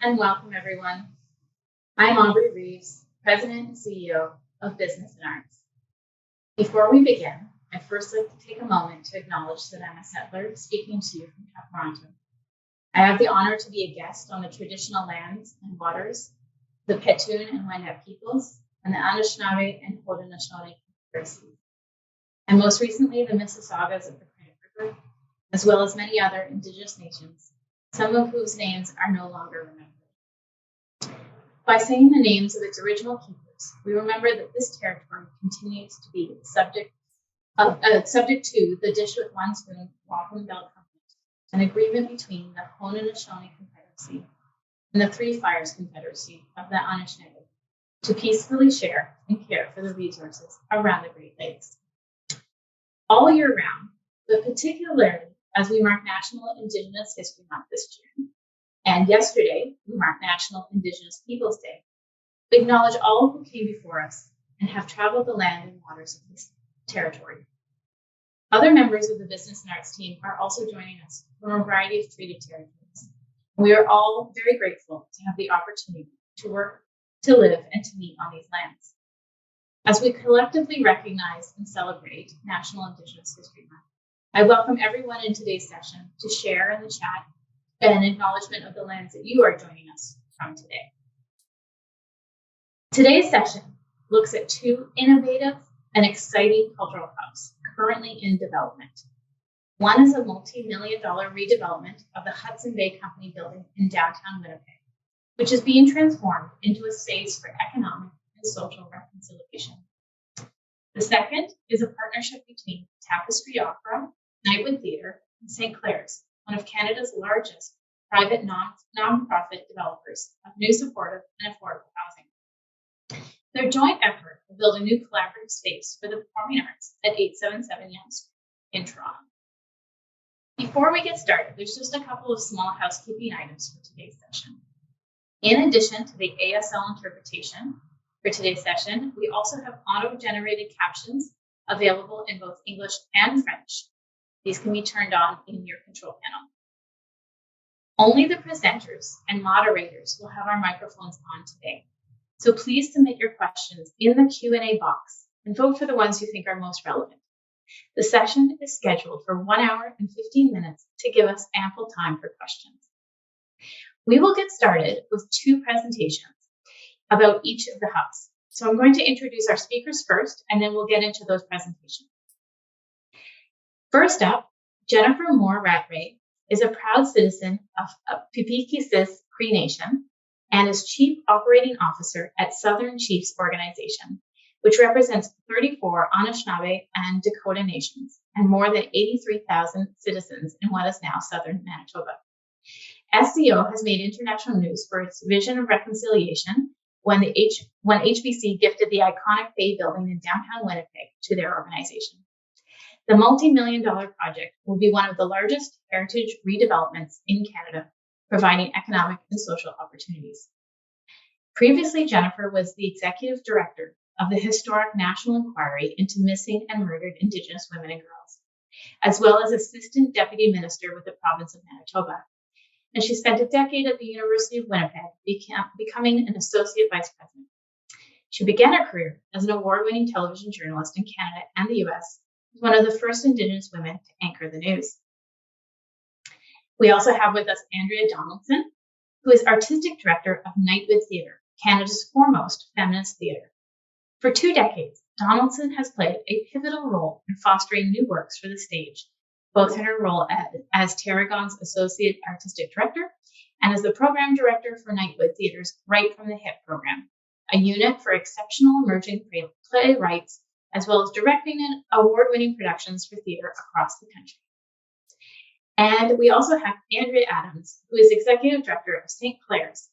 and welcome everyone. I'm Aubrey Reeves, President and CEO of Business and Arts. Before we begin, I'd first like to take a moment to acknowledge that I'm a settler speaking to you from Toronto. I have the honor to be a guest on the traditional lands and waters, the Petun and Wehwehneh peoples, and the Anishinaabe and Haudenosaunee confederacies, and most recently the Mississaugas of the Credit River, as well as many other Indigenous nations, some of whose names are no longer remembered. By saying the names of its original keepers, we remember that this territory continues to be subject to the Dish with One Spoon Wampum Belt Covenant, an agreement between the Haudenosaunee Confederacy and the Three Fires Confederacy of the Anishinaabe to peacefully share and care for the resources around the Great Lakes. All year round, but particularly as we mark National Indigenous History Month this June, and yesterday we marked National Indigenous Peoples Day, we acknowledge all who came before us and have traveled the land and waters of this territory. Other members of the Business and Arts team are also joining us from a variety of treated territories. We are all very grateful to have the opportunity to work, to live, and to meet on these lands. As we collectively recognize and celebrate National Indigenous History Month, I welcome everyone in today's session to share in the chat an acknowledgement of the lands that you are joining us from today. Today's session looks at two innovative and exciting cultural hubs currently in development. One is a multi-million-dollar redevelopment of the Hudson Bay Company building in downtown Winnipeg, which is being transformed into a space for economic and social reconciliation. The second is a partnership between Tapestry Opera, Nightwood Theatre, and St. Clare's, one of Canada's largest private non-profit developers of new supportive and affordable housing. Their joint effort will build a new collaborative space for the performing arts at 877 Yonge Street in Toronto. Before we get started, there's just a couple of small housekeeping items for today's session. In addition to the ASL interpretation for today's session, we also have auto-generated captions available in both English and French. These can be turned on in your control panel. Only the presenters and moderators will have our microphones on today. So please submit your questions in the Q&A box and vote for the ones you think are most relevant. The session is scheduled for 1 hour and 15 minutes to give us ample time for questions. We will get started with two presentations about each of the hubs. So I'm going to introduce our speakers first, and then we'll get into those presentations. First up, Jennifer Moore-Rattray is a proud citizen of Pipikisis Cree Nation and is Chief Operating Officer at Southern Chiefs Organization, which represents 34 Anishinaabe and Dakota nations and more than 83,000 citizens in what is now southern Manitoba. SCO has made international news for its vision of reconciliation when HBC gifted the iconic Bay Building in downtown Winnipeg to their organization. The multi-million-dollar project will be one of the largest heritage redevelopments in Canada, providing economic and social opportunities. Previously, Jennifer was the Executive Director of the historic National Inquiry into Missing and Murdered Indigenous Women and Girls, as well as Assistant Deputy Minister with the province of Manitoba. And she spent a decade at the University of Winnipeg, becoming an Associate Vice President. She began her career as an award-winning television journalist in Canada and the US, one of the first Indigenous women to anchor the news. We also have with us Andrea Donaldson, who is Artistic Director of Nightwood Theatre, Canada's foremost feminist theatre. For 2 decades, Donaldson has played a pivotal role in fostering new works for the stage, both in her role as Tarragon's Associate Artistic Director and as the Program Director for Nightwood Theatre's Right from the Hip program, a unit for exceptional emerging playwrights, as well as directing and award-winning productions for theatre across the country. And we also have Andrea Adams, who is Executive Director of St. Clare's.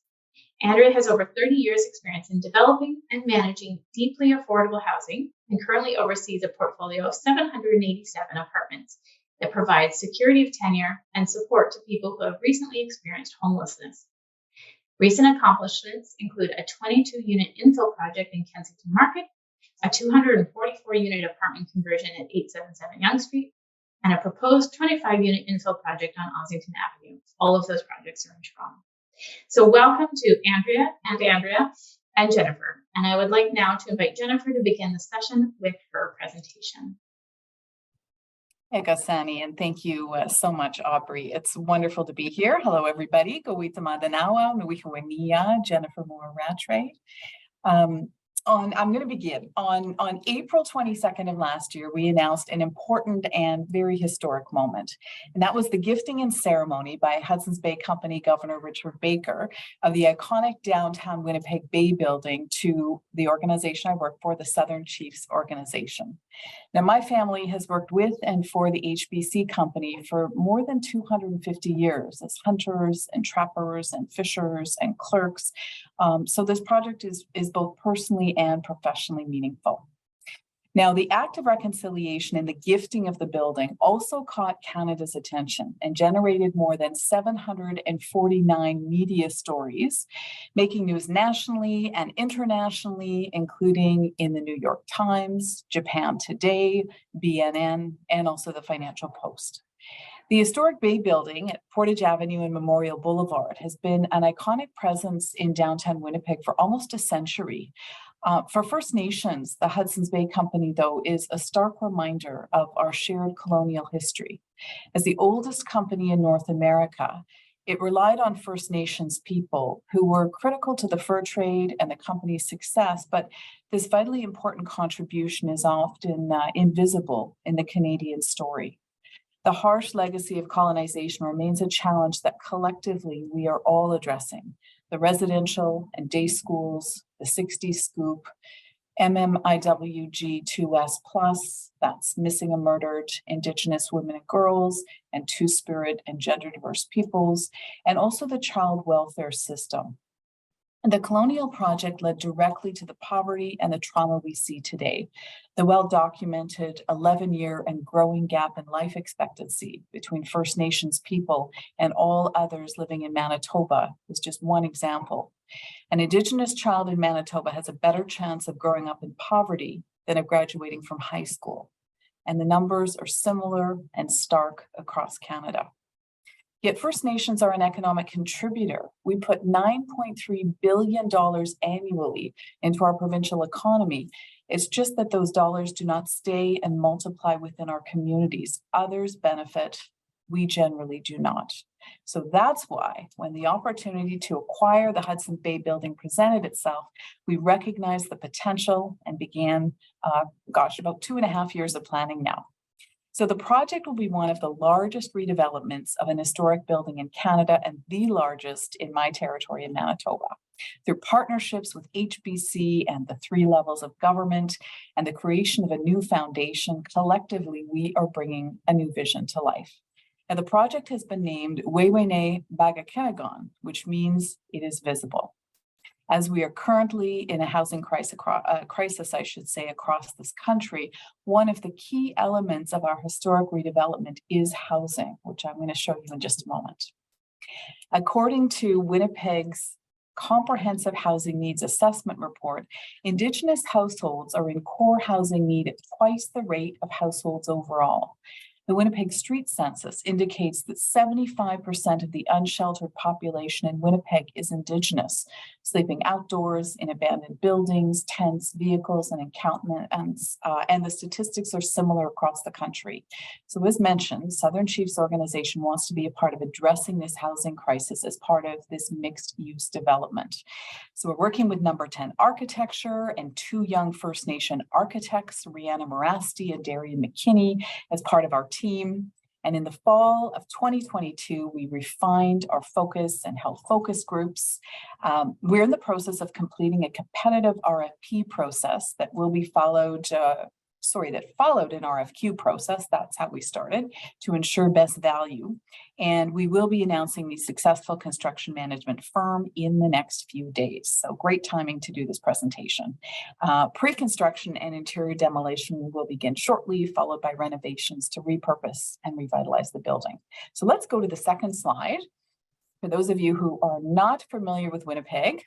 Andrea has over 30 years' experience in developing and managing deeply affordable housing and currently oversees a portfolio of 787 apartments that provides security of tenure and support to people who have recently experienced homelessness. Recent accomplishments include a 22-unit infill project in Kensington Market, a 244-unit apartment conversion at 877 Yonge Street, and a proposed 25-unit infill project on Ossington Avenue. All of those projects are in Toronto. So welcome to Andrea and Jennifer. And I would like now to invite Jennifer to begin the session with her presentation. Egasani, and thank you so much, Aubrey. It's wonderful to be here. Hello, everybody. Gowita Madanawa, Wehwehneh, Jennifer Moore-Rattray. I'm going to begin. On April 22nd of last year, we announced an important and very historic moment. And that was the gifting and ceremony by Hudson's Bay Company Governor Richard Baker of the iconic downtown Winnipeg Bay building to the organization I work for, the Southern Chiefs Organization. Now, my family has worked with and for the HBC company for more than 250 years as hunters and trappers and fishers and clerks. So this project is both personally and professionally meaningful. Now, the act of reconciliation and the gifting of the building also caught Canada's attention and generated more than 749 media stories, making news nationally and internationally, including in the New York Times, Japan Today, BNN, and also the Financial Post. The historic Bay Building at Portage Avenue and Memorial Boulevard has been an iconic presence in downtown Winnipeg for almost a century. For First Nations, the Hudson's Bay Company, though, is a stark reminder of our shared colonial history. As the oldest company in North America, it relied on First Nations people who were critical to the fur trade and the company's success, but this vitally important contribution is often invisible in the Canadian story. The harsh legacy of colonization remains a challenge that collectively we are all addressing. The residential and day schools, the 60 scoop, MMIWG 2S+, that's missing and murdered Indigenous women and girls, and two-spirit and gender diverse peoples, and also the child welfare system. The colonial project led directly to the poverty and the trauma we see today. The well-documented 11-year and growing gap in life expectancy between First Nations people and all others living in Manitoba is just one example. An Indigenous child in Manitoba has a better chance of growing up in poverty than of graduating from high school. And the numbers are similar and stark across Canada. Yet First Nations are an economic contributor. We put $9.3 billion annually into our provincial economy. It's just that those dollars do not stay and multiply within our communities. Others benefit, we generally do not. So that's why when the opportunity to acquire the Hudson Bay building presented itself, we recognized the potential and began, about 2.5 years of planning now. So the project will be one of the largest redevelopments of an historic building in Canada and the largest in my territory in Manitoba. Through partnerships with HBC and the 3 levels of government and the creation of a new foundation, collectively, we are bringing a new vision to life. Now, the project has been named Wehwehneh Bahgahkinahgohn, which means it is visible. As we are currently in a housing crisis, across this country, one of the key elements of our historic redevelopment is housing, which I'm going to show you in just a moment. According to Winnipeg's Comprehensive Housing Needs Assessment Report, Indigenous households are in core housing need at twice the rate of households overall. The Winnipeg Street Census indicates that 75% of the unsheltered population in Winnipeg is Indigenous, sleeping outdoors in abandoned buildings, tents, vehicles, and encampments, and the statistics are similar across the country. So as mentioned, Southern Chiefs Organization wants to be a part of addressing this housing crisis as part of this mixed-use development. So we're working with Number 10 Architecture and 2 young First Nation architects, Rihanna Morasti and Darian McKinney, as part of our team. And in the fall of 2022, we refined our focus and held focus groups. We're in the process of completing a competitive RFP process that will be followed that followed an RFQ process. That's how we started to ensure best value. And we will be announcing the successful construction management firm in the next few days. So great timing to do this presentation. Pre-construction and interior demolition will begin shortly, followed by renovations to repurpose and revitalize the building. So let's go to the second slide. For those of you who are not familiar with Winnipeg,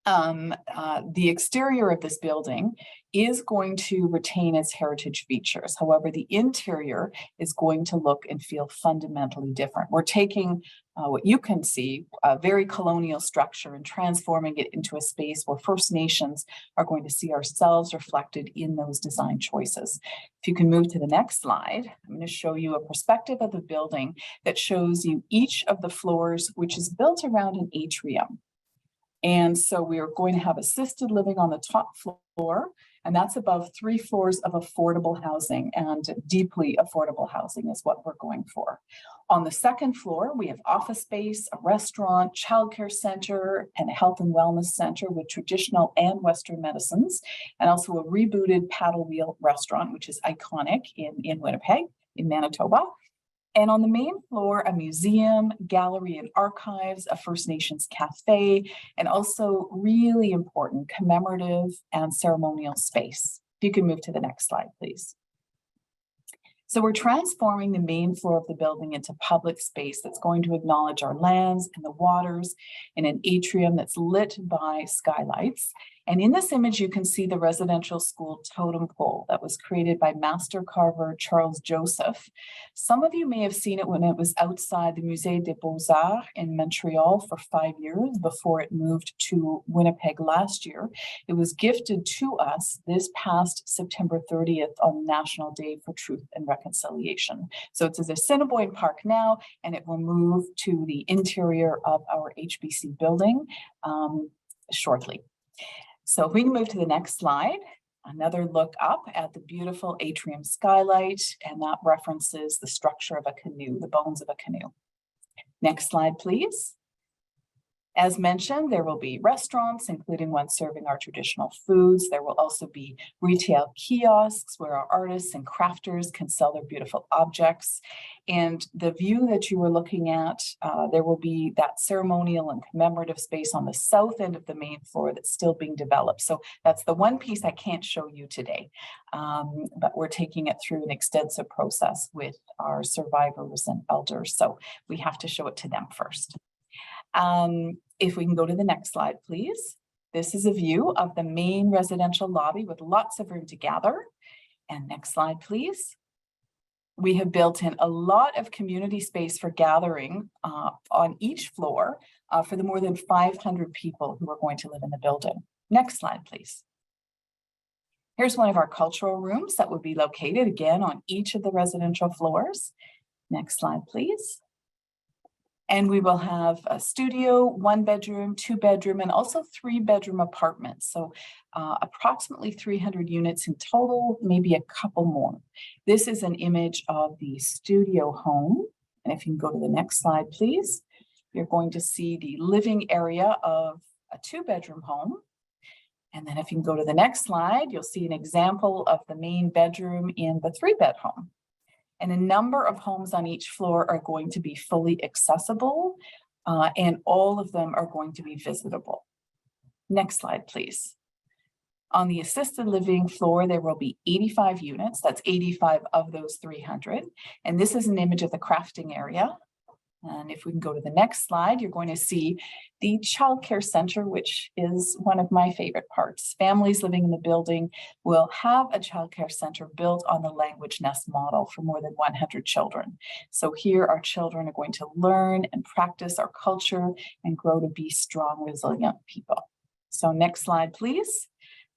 The exterior of this building is going to retain its heritage features. However, the interior is going to look and feel fundamentally different. We're taking what you can see, a very colonial structure, and transforming it into a space where First Nations are going to see ourselves reflected in those design choices. If you can move to the next slide, I'm going to show you a perspective of the building that shows you each of the floors, which is built around an atrium. And so we are going to have assisted living on the top floor, and that's above 3 floors of affordable housing, and deeply affordable housing is what we're going for. On the second floor, we have office space, a restaurant, childcare center, and a health and wellness center with traditional and Western medicines, and also a rebooted paddle wheel restaurant, which is iconic in Winnipeg, in Manitoba. And on the main floor, a museum, gallery and archives, a First Nations cafe, and also really important commemorative and ceremonial space. If you can move to the next slide, please. So we're transforming the main floor of the building into public space that's going to acknowledge our lands and the waters in an atrium that's lit by skylights. And in this image, you can see the residential school totem pole that was created by master carver Charles Joseph. Some of you may have seen it when it was outside the Musée des Beaux-Arts in Montreal for 5 years before it moved to Winnipeg last year. It was gifted to us this past September 30th on National Day for Truth and Reconciliation. So it's at Assiniboine Park now, and it will move to the interior of our HBC building shortly. So if we can move to the next slide, another look up at the beautiful atrium skylight, and that references the structure of a canoe, the bones of a canoe. Next slide, please. As mentioned, there will be restaurants, including one serving our traditional foods. There will also be retail kiosks where our artists and crafters can sell their beautiful objects. And the view that you were looking at, there will be that ceremonial and commemorative space on the south end of the main floor that's still being developed. So that's the one piece I can't show you today, but we're taking it through an extensive process with our survivors and elders. So we have to show it to them first. If we can go to the next slide, please. This is a view of the main residential lobby with lots of room to gather. And next slide, please. We have built in a lot of community space for gathering on each floor for the more than 500 people who are going to live in the building. Next slide, please. Here's one of our cultural rooms that would be located again on each of the residential floors. Next slide, please. And we will have a studio, 1 bedroom, 2 bedroom, and also 3 bedroom apartments. So approximately 300 units in total, maybe a couple more. This is an image of the studio home. And if you can go to the next slide, please, you're going to see the living area of a 2 bedroom home. And then if you can go to the next slide, you'll see an example of the main bedroom in the 3-bed home. And a number of homes on each floor are going to be fully accessible, and all of them are going to be visitable. Next slide, please. On the assisted living floor, there will be 85 units. That's 85 of those 300. And this is an image of the crafting area. And if we can go to the next slide, you're going to see the childcare center, which is one of my favorite parts. Families living in the building will have a childcare center built on the language nest model for more than 100 children. So here our children are going to learn and practice our culture and grow to be strong, resilient people. So next slide, please.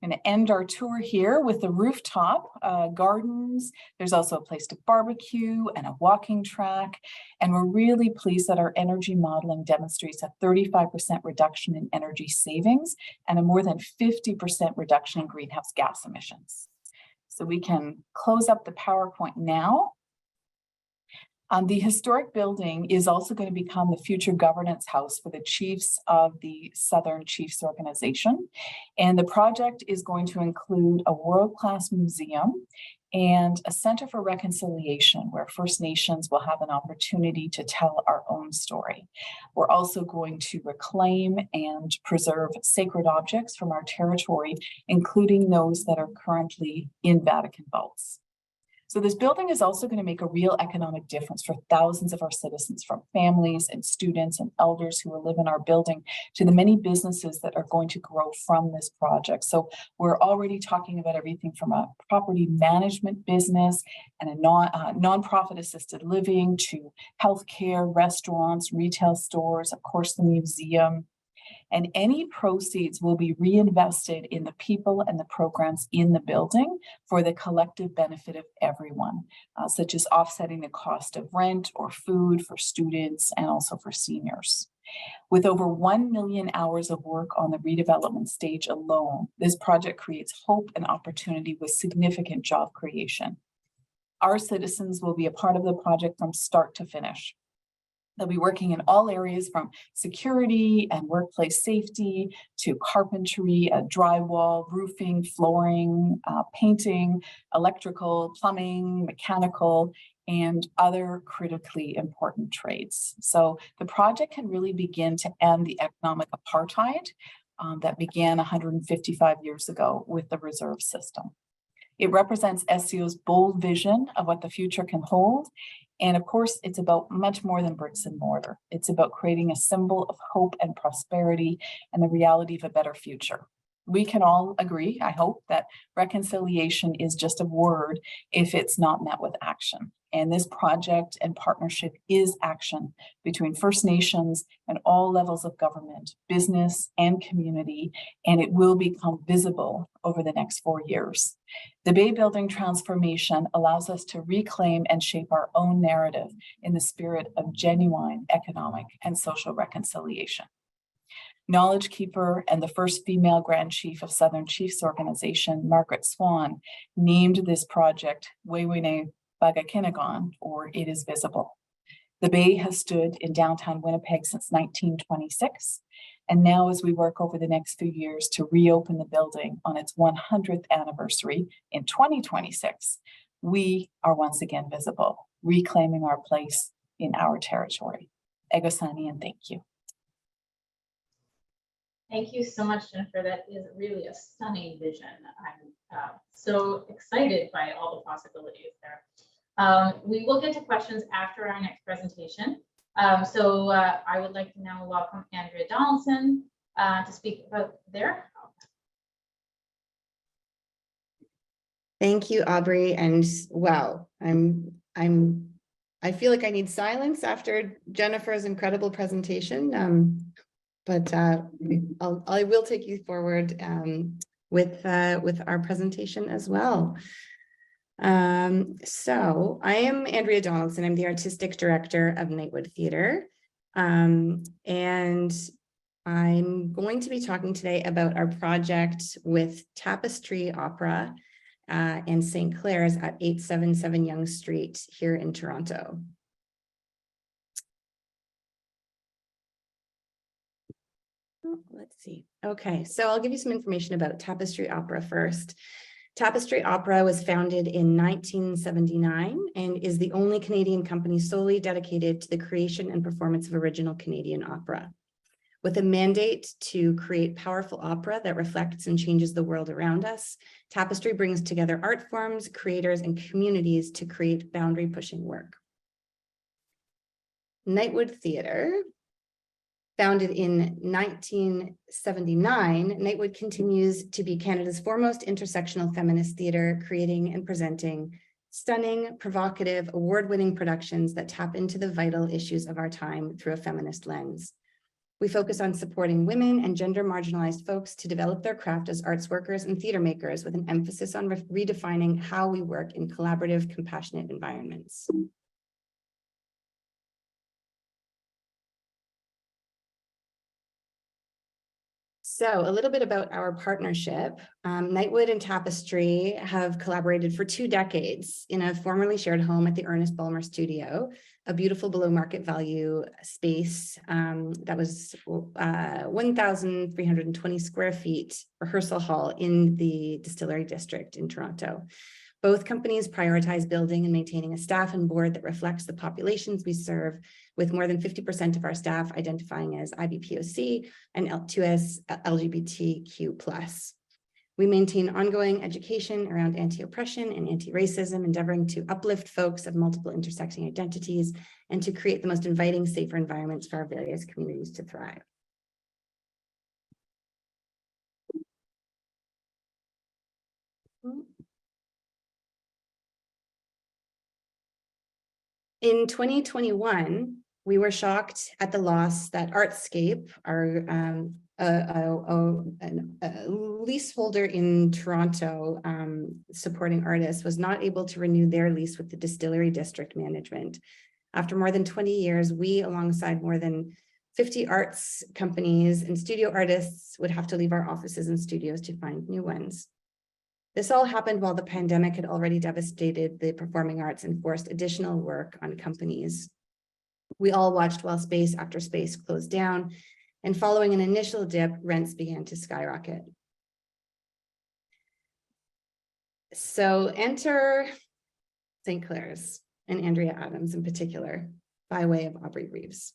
I'm going to end our tour here with the rooftop gardens. There's also a place to barbecue and a walking track. And we're really pleased that our energy modeling demonstrates a 35% reduction in energy savings and a more than 50% reduction in greenhouse gas emissions. So we can close up the PowerPoint now. The historic building is also going to become the future governance house for the chiefs of the Southern Chiefs Organization. And the project is going to include a world-class museum and a center for reconciliation where First Nations will have an opportunity to tell our own story. We're also going to reclaim and preserve sacred objects from our territory, including those that are currently in Vatican vaults. So this building is also going to make a real economic difference for thousands of our citizens, from families and students and elders who will live in our building to the many businesses that are going to grow from this project. So we're already talking about everything from a property management business and a nonprofit assisted living to healthcare, restaurants, retail stores, of course, the museum. And any proceeds will be reinvested in the people and the programs in the building for the collective benefit of everyone, such as offsetting the cost of rent or food for students and also for seniors. With over 1 million hours of work on the redevelopment stage alone, this project creates hope and opportunity with significant job creation. Our citizens will be a part of the project from start to finish. They'll be working in all areas from security and workplace safety to carpentry, drywall, roofing, flooring, painting, electrical, plumbing, mechanical, and other critically important trades. So the project can really begin to end the economic apartheid that began 155 years ago with the reserve system. It represents SCO's bold vision of what the future can hold. And of course, it's about much more than bricks and mortar. It's about creating a symbol of hope and prosperity and the reality of a better future. We can all agree, I hope, that reconciliation is just a word if it's not met with action. And this project and partnership is action between First Nations and all levels of government, business, and community, and it will become visible over the next 4 years. The Bay Building transformation allows us to reclaim and shape our own narrative in the spirit of genuine economic and social reconciliation. Knowledge keeper and the first female Grand Chief of Southern Chiefs Organization, Margaret Swan, named this project Wehwehneh Bahgahkinahgohn, or It is Visible. The Bay has stood in downtown Winnipeg since 1926. And now, as we work over the next few years to reopen the building on its 100th anniversary in 2026, we are once again visible, reclaiming our place in our territory. Egosani, and thank you. Thank you so much, Jennifer. That is really a stunning vision. I'm so excited by all the possibilities there. We will get to questions after our next presentation. So I would like to now welcome Andrea Donaldson to speak about their help. Thank you, Aubrey. And wow, I feel like I need silence after Jennifer's incredible presentation. But I will take you forward with our presentation as well. So I am Andrea Donaldson. I'm the artistic director of Nightwood Theatre. And I'm going to be talking today about our project with Tapestry Opera and St. Clare's at 877 Yonge Street here in Toronto. Let's see. Okay, so I'll give you some information about Tapestry Opera first. Tapestry Opera was founded in 1979 and is the only Canadian company solely dedicated to the creation and performance of original Canadian opera. With a mandate to create powerful opera that reflects and changes the world around us, Tapestry brings together art forms, creators, and communities to create boundary-pushing work. Nightwood Theatre. Founded in 1979, Nightwood continues to be Canada's foremost intersectional feminist theatre, creating and presenting stunning, provocative, award-winning productions that tap into the vital issues of our time through a feminist lens. We focus on supporting women and gender marginalized folks to develop their craft as arts workers and theatre makers, with an emphasis on redefining how we work in collaborative, compassionate environments. So a little bit about our partnership. Nightwood and Tapestry have collaborated for 2 decades in a formerly shared home at the Ernest Ballmer Studio, a beautiful below market value space that was 1,320 square feet rehearsal hall in the Distillery District in Toronto. Both companies prioritize building and maintaining a staff and board that reflects the populations we serve, with more than 50% of our staff identifying as IBPOC and L2S LGBTQ+. We maintain ongoing education around anti-oppression and anti-racism, endeavoring to uplift folks of multiple intersecting identities and to create the most inviting, safer environments for our various communities to thrive. In 2021, we were shocked at the loss that Artscape, our leaseholder in Toronto supporting artists, was not able to renew their lease with the Distillery District Management. After more than 20 years, we, alongside more than 50 arts companies and studio artists, would have to leave our offices and studios to find new ones. This all happened while the pandemic had already devastated the performing arts and forced additional work on companies. We all watched while space after space closed down, and following an initial dip, rents began to skyrocket. So enter St. Clair's and Andrea Adams in particular, by way of Aubrey Reeves.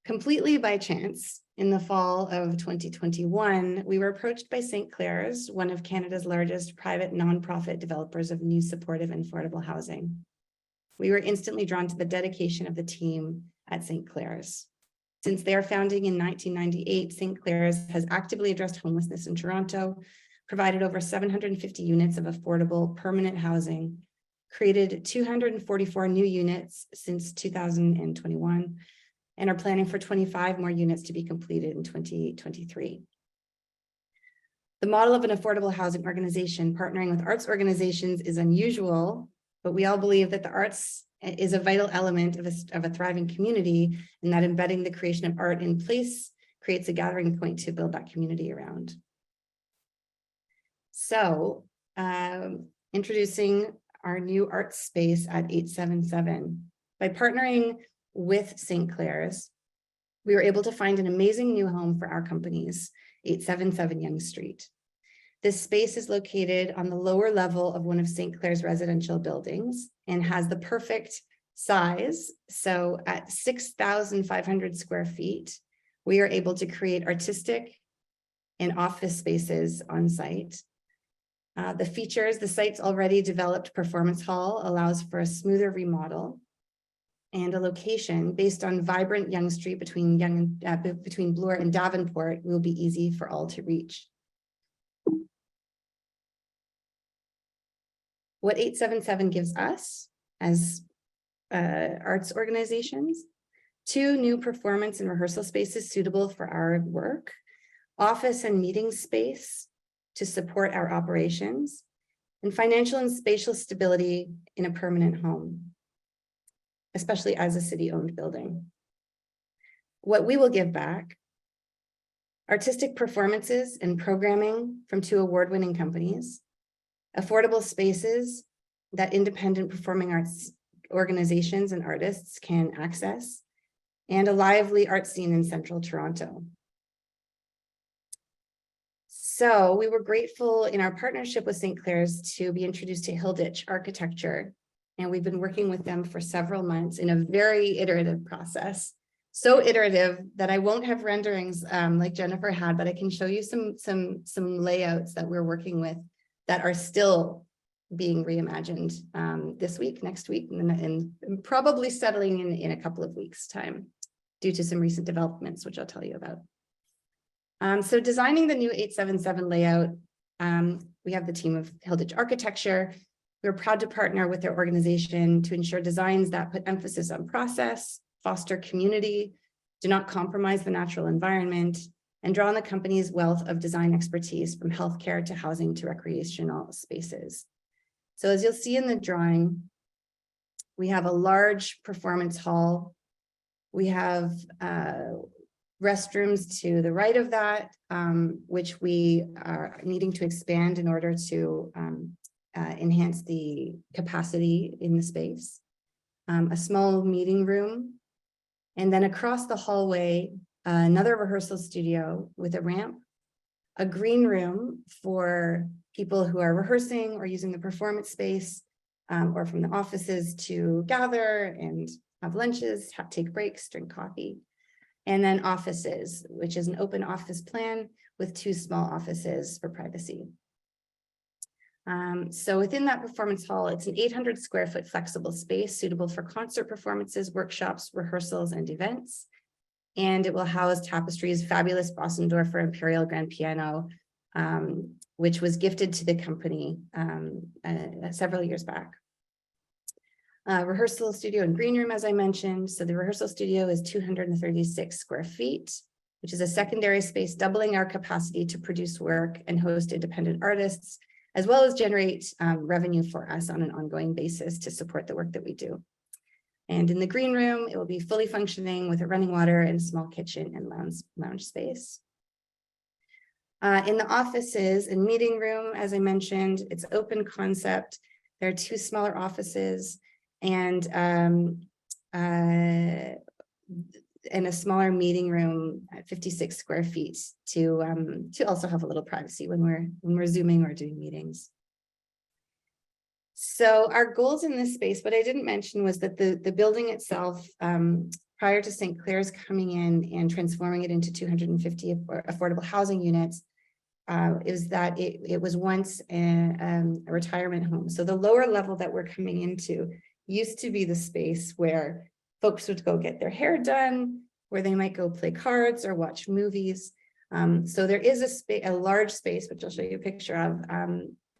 Completely by chance, in the fall of 2021, we were approached by St. Clair's, one of Canada's largest private nonprofit developers of new supportive and affordable housing. We were instantly drawn to the dedication of the team at St. Clair's. Since their founding in 1998, St. Clair's has actively addressed homelessness in Toronto, provided over 750 units of affordable permanent housing, created 244 new units since 2021, and are planning for 25 more units to be completed in 2023. The model of an affordable housing organization partnering with arts organizations is unusual, but we all believe that the arts is a vital element of a thriving community, and that embedding the creation of art in place creates a gathering point to build that community around. So, introducing our new art space at 877. By partnering with St. Clair's, we were able to find an amazing new home for our companies, 877 Yonge Street. This space is located on the lower level of one of St. Clair's residential buildings and has the perfect size. So at 6,500 square feet, we are able to create artistic and office spaces on site. The features, the site's already developed performance hall allows for a smoother remodel, and a location based on vibrant Yonge Street between Bloor and Davenport will be easy for all to reach. What 877 gives us as arts organizations: 2 new performance and rehearsal spaces suitable for our work, office and meeting space to support our operations, and financial and spatial stability in a permanent home, especially as a city-owned building. What we will give back: artistic performances and programming from 2 award-winning companies, affordable spaces that independent performing arts organizations and artists can access, and a lively art scene in central Toronto. So we were grateful in our partnership with St. Clair's to be introduced to Hilditch Architecture, and we've been working with them for several months in a very iterative process. So iterative that I won't have renderings like Jennifer had, but I can show you some layouts that we're working with that are still being reimagined this week, next week, and probably settling in a couple of weeks' time due to some recent developments, which I'll tell you about. So designing the new 877 layout, we have the team of Hilditch Architecture. We're proud to partner with their organization to ensure designs that put emphasis on process, foster community, do not compromise the natural environment, and draw on the company's wealth of design expertise from healthcare to housing to recreational spaces. So as you'll see in the drawing, we have a large performance hall. We have restrooms to the right of that, which we are needing to expand in order to enhance the capacity in the space. A small meeting room, and then across the hallway, another rehearsal studio with a ramp, a green room for people who are rehearsing or using the performance space, or from the offices to gather and have lunches, take breaks, drink coffee. And then offices, which is an open office plan with 2 small offices for privacy. So within that performance hall, it's an 800 square foot flexible space suitable for concert performances, workshops, rehearsals, and events. And it will house Tapestry's fabulous Bossendorfer Imperial Grand Piano, which was gifted to the company several years back. Rehearsal studio and green room, as I mentioned. So the rehearsal studio is 236 square feet, which is a secondary space doubling our capacity to produce work and host independent artists, as well as generate revenue for us on an ongoing basis to support the work that we do. And in the green room, it will be fully functioning with a running water and small kitchen and lounge space. In the offices and meeting room, as I mentioned, it's open concept. There are 2 smaller offices and a smaller meeting room at 56 square feet to also have a little privacy when we're Zooming or doing meetings. So our goals in this space, what I didn't mention was that the building itself, prior to St. Clair's coming in and transforming it into 250 affordable housing units, is that it was once a retirement home. So the lower level that we're coming into used to be the space where folks would go get their hair done, where they might go play cards or watch movies. So there is a large space, which I'll show you a picture of,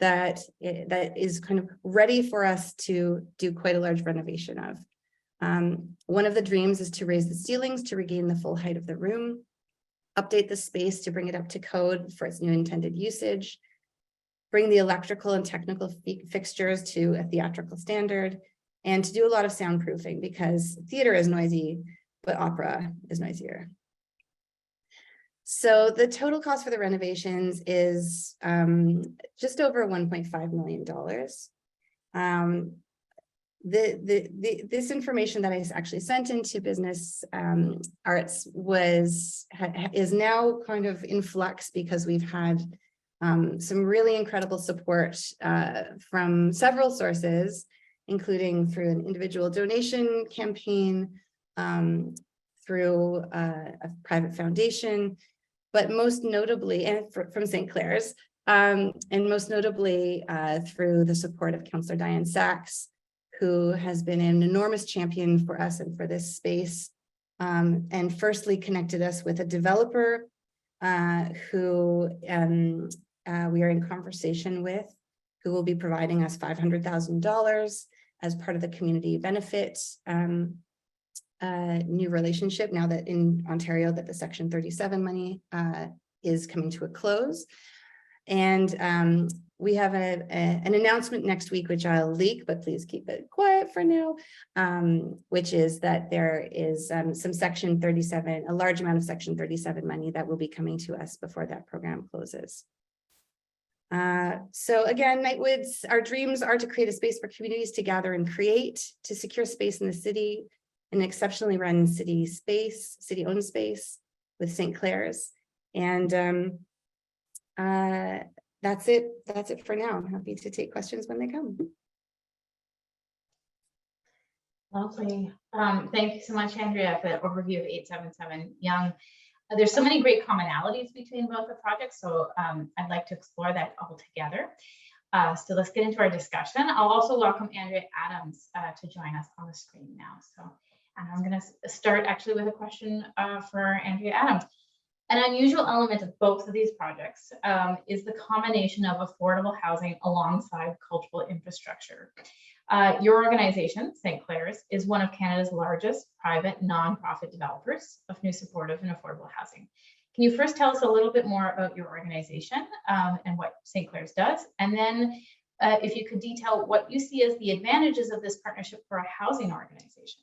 that is kind of ready for us to do quite a large renovation of. One of the dreams is to raise the ceilings to regain the full height of the room, update the space to bring it up to code for its new intended usage, bring the electrical and technical fixtures to a theatrical standard, and to do a lot of soundproofing because theater is noisy, but opera is noisier. So the total cost for the renovations is just over $1.5 million. This information that I actually sent into Business Arts is now kind of in flux because we've had some really incredible support from several sources, including through an individual donation campaign, through a private foundation, but most notably, and from St. Clair's, and most notably through the support of Councillor Diane Sachs, who has been an enormous champion for us and for this space, and firstly connected us with a developer who we are in conversation with, who will be providing us $500,000 as part of the community benefit new relationship, now that in Ontario that the Section 37 money is coming to a close. And we have an announcement next week, which I'll leak, but please keep it quiet for now, which is that there is some Section 37, a large amount of Section 37 money that will be coming to us before that program closes. So again, Nightwood's, our dreams are to create a space for communities to gather and create, to secure space in the city, an exceptionally run city space, city-owned space with St. Clair's. And that's it. That's it for now. I'm happy to take questions when they come. Lovely. Thank you so much, Andrea, for the overview of 877 Yonge. There's so many great commonalities between both the projects, so I'd like to explore that all together. So let's get into our discussion. I'll also welcome Andrea Adams to join us on the screen now. So I'm going to start actually with a question for Andrea Adams. An unusual element of both of these projects is the combination of affordable housing alongside cultural infrastructure. Your organization, St. Clair's, is one of Canada's largest private nonprofit developers of new supportive and affordable housing. Can you first tell us a little bit more about your organization and what St. Clair's does? And then if you could detail what you see as the advantages of this partnership for a housing organization.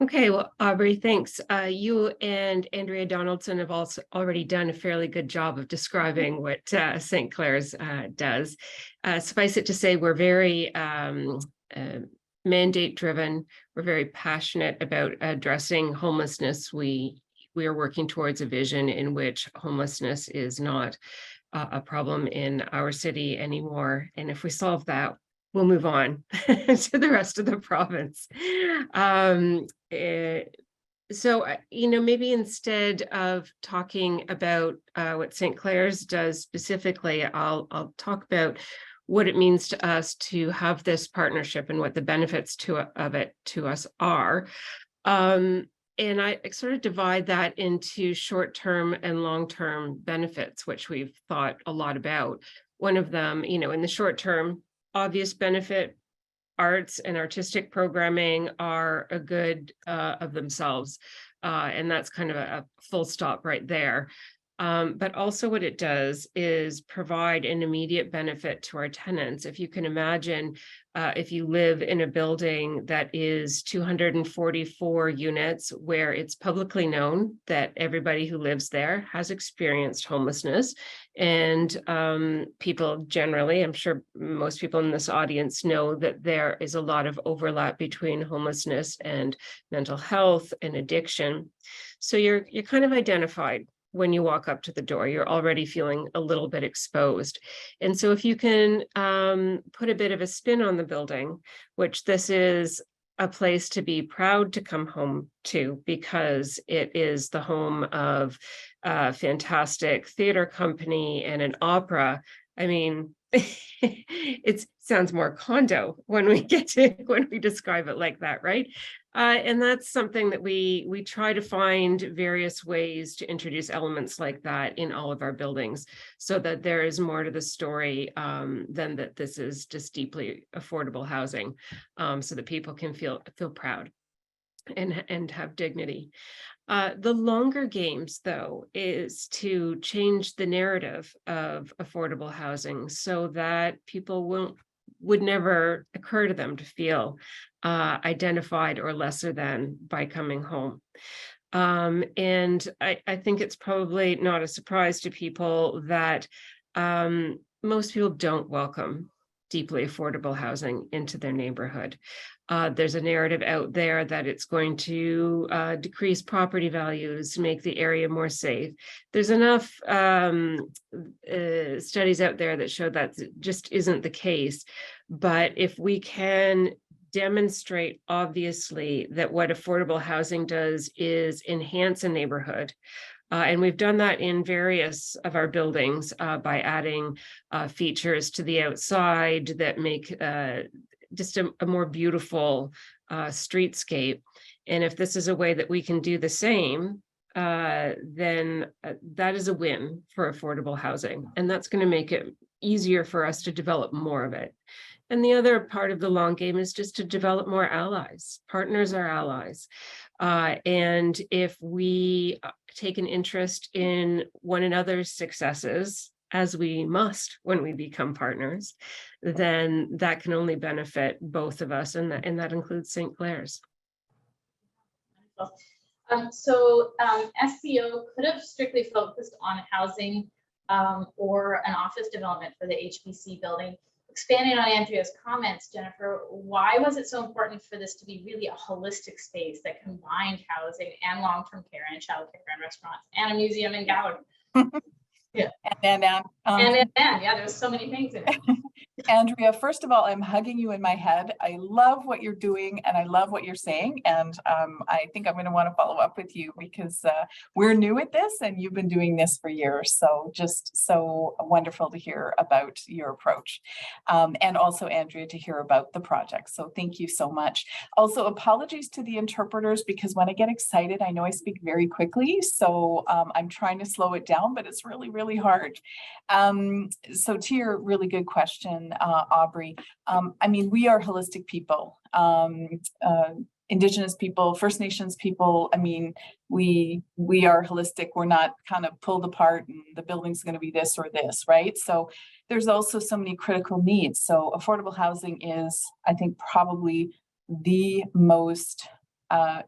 Okay, well, Aubrey, thanks. You and Andrea Donaldson have also already done a fairly good job of describing what St. Clair's does. Suffice it to say, we're very mandate driven. We're very passionate about addressing homelessness. We are working towards a vision in which homelessness is not a problem in our city anymore. And if we solve that, we'll move on to the rest of the province. So, maybe instead of talking about what St. Clair's does specifically, I'll talk about what it means to us to have this partnership and what the benefits of it to us are. And I sort of divide that into short-term and long-term benefits, which we've thought a lot about. One of them, in the short term, obvious benefit, arts and artistic programming are a good of themselves. And that's kind of a full stop right there. But also what it does is provide an immediate benefit to our tenants. If you can imagine, if you live in a building that is 244 units, where it's publicly known that everybody who lives there has experienced homelessness, and people generally, I'm sure most people in this audience know that there is a lot of overlap between homelessness and mental health and addiction. So you're kind of identified when you walk up to the door. You're already feeling a little bit exposed. And so if you can put a bit of a spin on the building, which this is a place to be proud to come home to, because it is the home of a fantastic theater company and an opera. I mean, it sounds more condo when we describe it like that, right? And that's something that we try to find various ways to introduce elements like that in all of our buildings, so that there is more to the story than that this is just deeply affordable housing, so that people can feel proud and have dignity. The longer games, though, is to change the narrative of affordable housing so that people would never occur to them to feel identified or lesser than by coming home. And I think it's probably not a surprise to people that most people don't welcome deeply affordable housing into their neighborhood. There's a narrative out there that it's going to decrease property values, make the area more safe. There's enough studies out there that show that just isn't the case. But if we can demonstrate obviously that what affordable housing does is enhance a neighborhood, and we've done that in various of our buildings by adding features to the outside that make just a more beautiful streetscape. And if this is a way that we can do the same, then that is a win for affordable housing. And that's going to make it easier for us to develop more of it. And the other part of the long game is just to develop more allies. Partners are allies. And if we take an interest in one another's successes, as we must when we become partners, then that can only benefit both of us, and that includes St. Clair's. SCO could have strictly focused on housing or an office development for the HBC building. Expanding on Andrea's comments, Jennifer, why was it so important for this to be really a holistic space that combined housing and long-term care and childcare and restaurants and a museum and gallery? Yeah. And there was so many things in it. Andrea, first of all, I'm hugging you in my head. I love what you're doing and I love what you're saying. And I think I'm going to want to follow up with you because we're new at this and you've been doing this for years. So just so wonderful to hear about your approach. And also, Andrea, to hear about the project. So thank you so much. Also, apologies to the interpreters because when I get excited, I know I speak very quickly. So I'm trying to slow it down, but it's really, really hard. So to your really good question, Aubrey, I mean, we are holistic people, Indigenous people, First Nations people. I mean, we are holistic. We're not kind of pulled apart and the building's going to be this or this, right? So there's also so many critical needs. So affordable housing is, I think, probably the most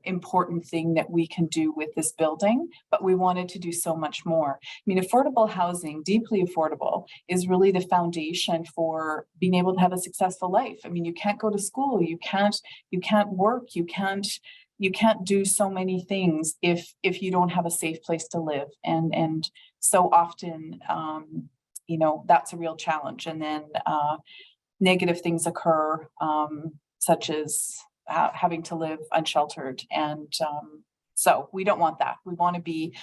important thing that we can do with this building, but we wanted to do so much more. I mean, affordable housing, deeply affordable, is really the foundation for being able to have a successful life. I mean, you can't go to school, you can't work, you can't do so many things if you don't have a safe place to live. And so often, you know, that's a real challenge. And then negative things occur, such as having to live unsheltered. And So we don't want that. We want to be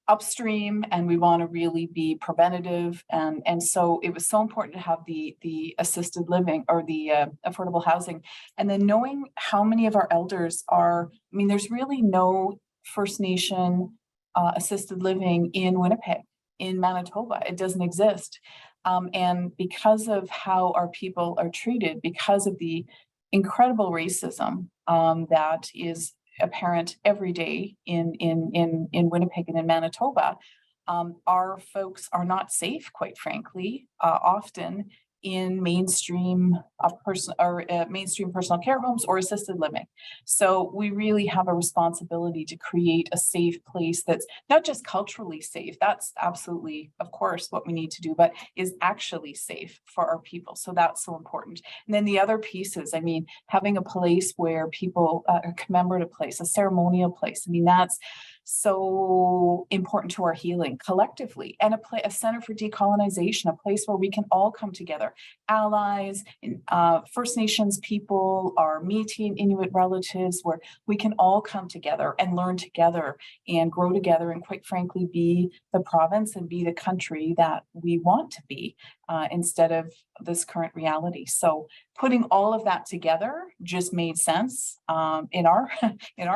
upstream, and we want to really be preventative. And so it was so important to have the assisted living or the affordable housing. And then knowing how many of our elders are, I mean, there's really no First Nation assisted living in Winnipeg, in Manitoba. It doesn't exist. And because of how our people are treated, because of the incredible racism that is apparent every day in Winnipeg and in Manitoba, our folks are not safe, quite frankly, often in mainstream mainstream personal care homes or assisted living. So we really have a responsibility to create a safe place that's not just culturally safe. That's absolutely, of course, what we need to do, but is actually safe for our people. So that's so important. And then the other pieces, I mean, having a place where people, a commemorative place, a ceremonial place, I mean, that's so important to our healing collectively, and a center for decolonization, a place where we can all come together, allies, First Nations people, our Métis and Inuit relatives, where we can all come together and learn together and grow together, and quite frankly, be the province and be the country that we want to be, instead of this current reality. So putting all of that together just made sense in our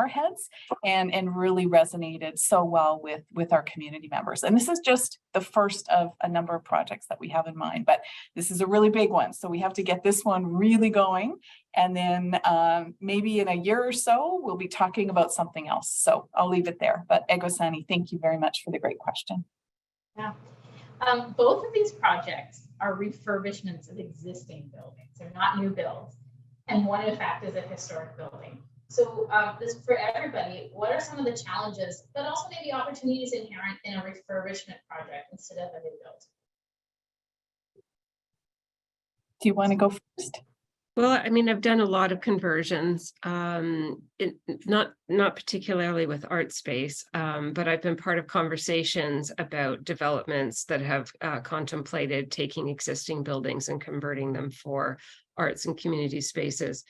heads, and really resonated so well with our community members. And this is just the first of a number of projects that we have in mind, but this is a really big one. So we have to get this one really going, and then maybe in a year or so we'll be talking about something else. So I'll leave it there. But Egosani, thank you very much for the great question. Yeah. Both of these projects are refurbishments of existing buildings. They're not new builds. And one, in fact, is a historic building. So this for everybody, what are some of the challenges, but also maybe opportunities inherent in a refurbishment project instead of a new build? Do you want to go first? Well, I mean, I've done a lot of conversions, not particularly with art space, but I've been part of conversations about developments that have contemplated taking existing buildings and converting them for arts and community spaces.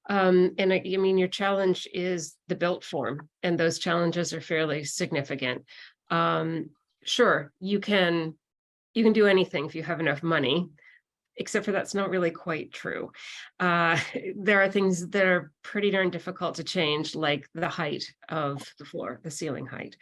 And I mean, your challenge is the built form, and those challenges are fairly significant. Sure, you can do anything if you have enough money, except for that's not really quite true. There are things that are pretty darn difficult to change, like the height of the floor, the ceiling height.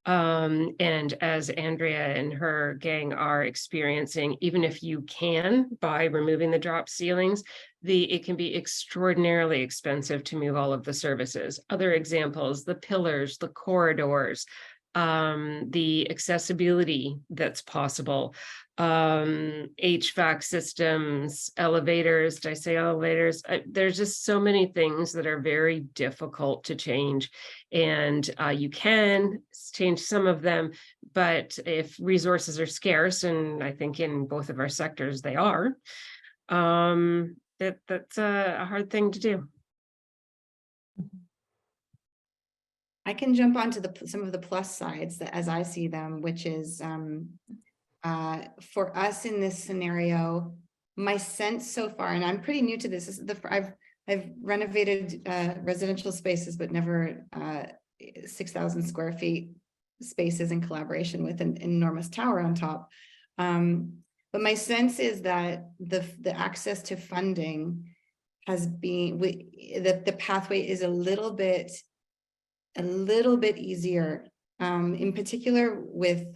And as Andrea and her gang are experiencing, even if you can, by removing the drop ceilings, it can be extraordinarily expensive to move all of the services. Other examples, the pillars, the corridors, the accessibility that's possible, HVAC systems, elevators. Did I say elevators? There's just so many things that are very difficult to change, and you can change some of them, but if resources are scarce, and I think in both of our sectors they are, that's a hard thing to do. I can jump onto some of the plus sides that, as I see them, which is for us in this scenario, my sense so far, and I'm pretty new to this, is I've renovated residential spaces, but never 6,000 square feet spaces in collaboration with an enormous tower on top. But my sense is that the access to funding has been, the pathway is a little bit easier, in particular with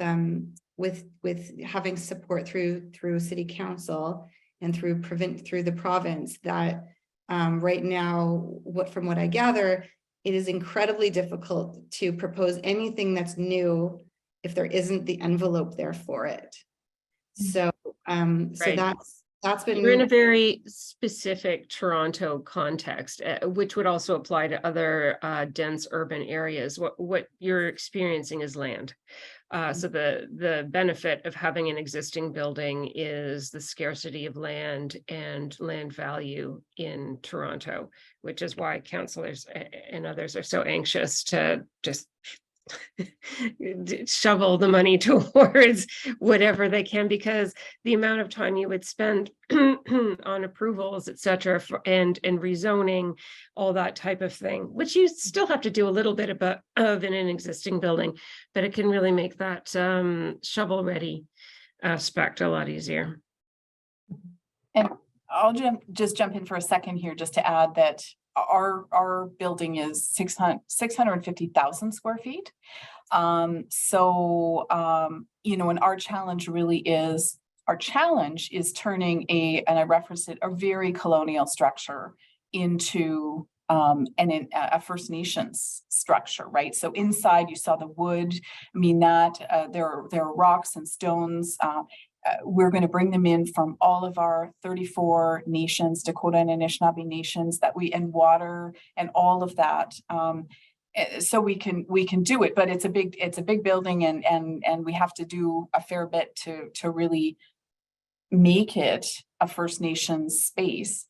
having support through city council and through the province, that right now, from what I gather, it is incredibly difficult to propose anything that's new if there isn't the envelope there for it. So Right. so that's been, you're in a very specific Toronto context, which would also apply to other dense urban areas. What you're experiencing is land. So the benefit of having an existing building is the scarcity of land and land value in Toronto, which is why councillors and others are so anxious to just shovel the money towards whatever they can, because the amount of time you would spend on approvals, et cetera, and rezoning, all that type of thing, which you still have to do a little bit of in an existing building, but it can really make that shovel ready aspect a lot easier. And I'll just jump in for a second here, just to add that our building is 650,000 square feet. And our challenge really is, turning and I referenced it, a very colonial structure into a First Nations structure, right? So inside you saw the wood. I mean, that there are rocks and stones. We're going to bring them in from all of our 34 nations, Dakota and Anishinaabe nations, and water and all of that. So we can do it, but it's a big building, and we have to do a fair bit to really make it a First Nations space.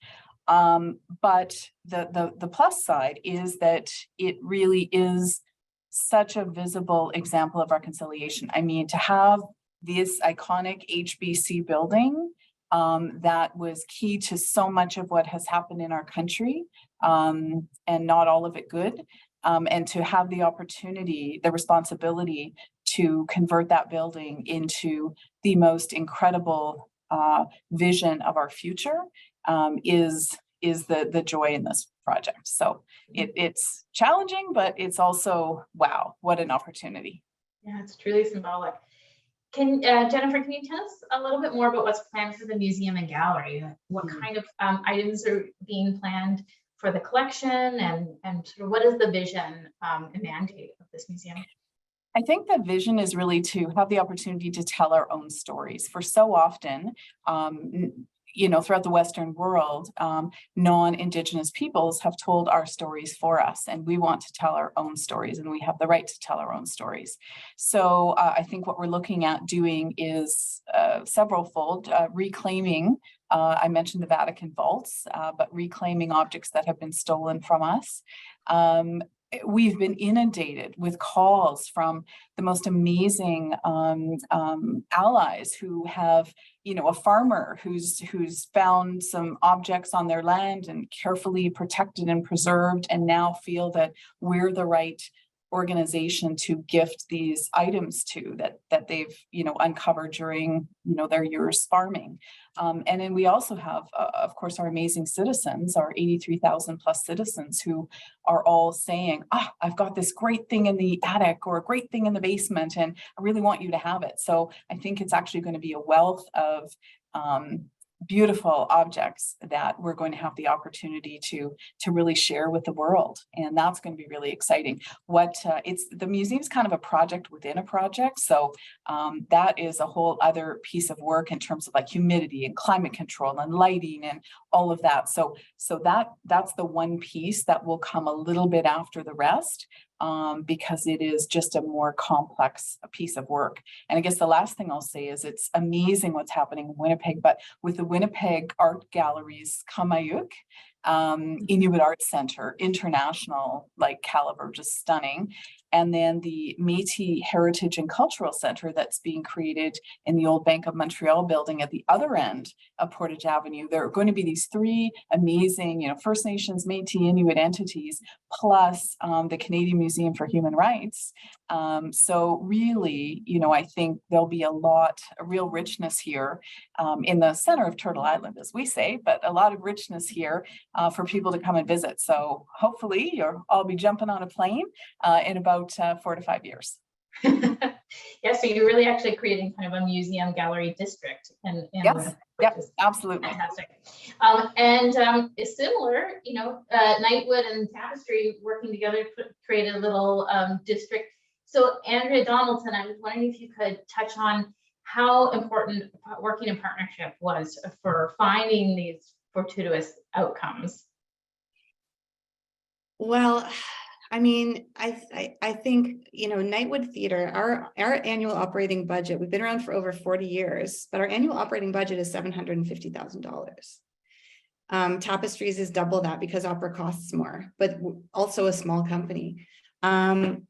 But the plus side is that it really is such a visible example of reconciliation. I mean, to have this iconic HBC building that was key to so much of what has happened in our country, and not all of it good, and to have the opportunity, the responsibility to convert that building into the most incredible vision of our future is the joy in this project. So it's challenging, but it's also, wow, what an opportunity. Yeah, it's truly symbolic. Jennifer, can you tell us a little bit more about what's planned for the museum and gallery? What kind of items are being planned for the collection, and sort of what is the vision and mandate of this museum? I think the vision is really to have the opportunity to tell our own stories. For so often, throughout the Western world, non-Indigenous peoples have told our stories for us, and we want to tell our own stories, and we have the right to tell our own stories. So I think what we're looking at doing is several-fold, reclaiming, I mentioned the Vatican vaults, but reclaiming objects that have been stolen from us. We've been inundated with calls from the most amazing allies who have, a farmer who's found some objects on their land and carefully protected and preserved, and now feel that we're the right organization to gift these items to that they've uncovered during their years farming. And then we also have of course our amazing citizens, our 83,000 plus citizens, who are all saying, I've got this great thing in the attic or a great thing in the basement, and I really want you to have it. So I think it's actually going to be a wealth of beautiful objects that we're going to have the opportunity to really share with the world, and that's going to be really exciting. The museum's kind of a project within a project, so that is a whole other piece of work in terms of like humidity and climate control and lighting and all of that. So that's the one piece that will come a little bit after the rest, because it is just a more complex piece of work. And I guess the last thing I'll say is it's amazing what's happening in Winnipeg, but with the Winnipeg Art Galleries Kamayuk, Inuit Art Center, international like caliber, just stunning. And then the Métis Heritage and Cultural Center that's being created in the old Bank of Montreal building at the other end of Portage Avenue. There are going to be these three amazing, First Nations, Métis, Inuit entities, plus the Canadian Museum for Human Rights. So really, I think there'll be a real richness here in the center of Turtle Island, as we say, but a lot of richness here for people to come and visit. So hopefully I'll be jumping on a plane in about 4 to 5 years. Yeah, so you're really actually creating kind of a museum gallery district. Yes, yep, absolutely. Fantastic. It's similar, Nightwood and Tapestry working together create a little district. So Andrea Donaldson, I was wondering if you could touch on how important working in partnership was for finding these fortuitous outcomes. Well, I mean, I think, Nightwood Theatre, our annual operating budget, we've been around for over 40 years, but our annual operating budget is $750,000. Tapestries is double that because opera costs more, but also a small company.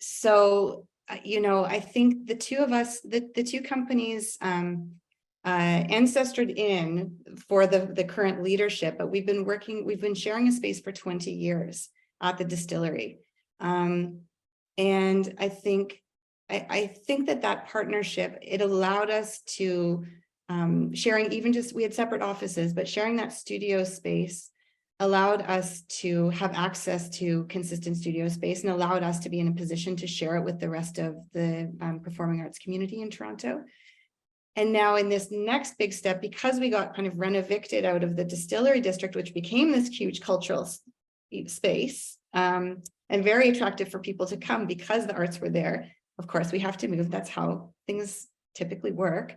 So I think the two of us, the two companies ancestored in for the current leadership, but we've been sharing a space for 20 years at the distillery. And I think that partnership, it allowed us to sharing, even just, we had separate offices, but sharing that studio space allowed us to have access to consistent studio space and allowed us to be in a position to share it with the rest of the performing arts community in Toronto. And now in this next big step, because we got kind of renovicted out of the distillery district, which became this huge cultural space, and very attractive for people to come because the arts were there. Of course, we have to move. That's how things typically work.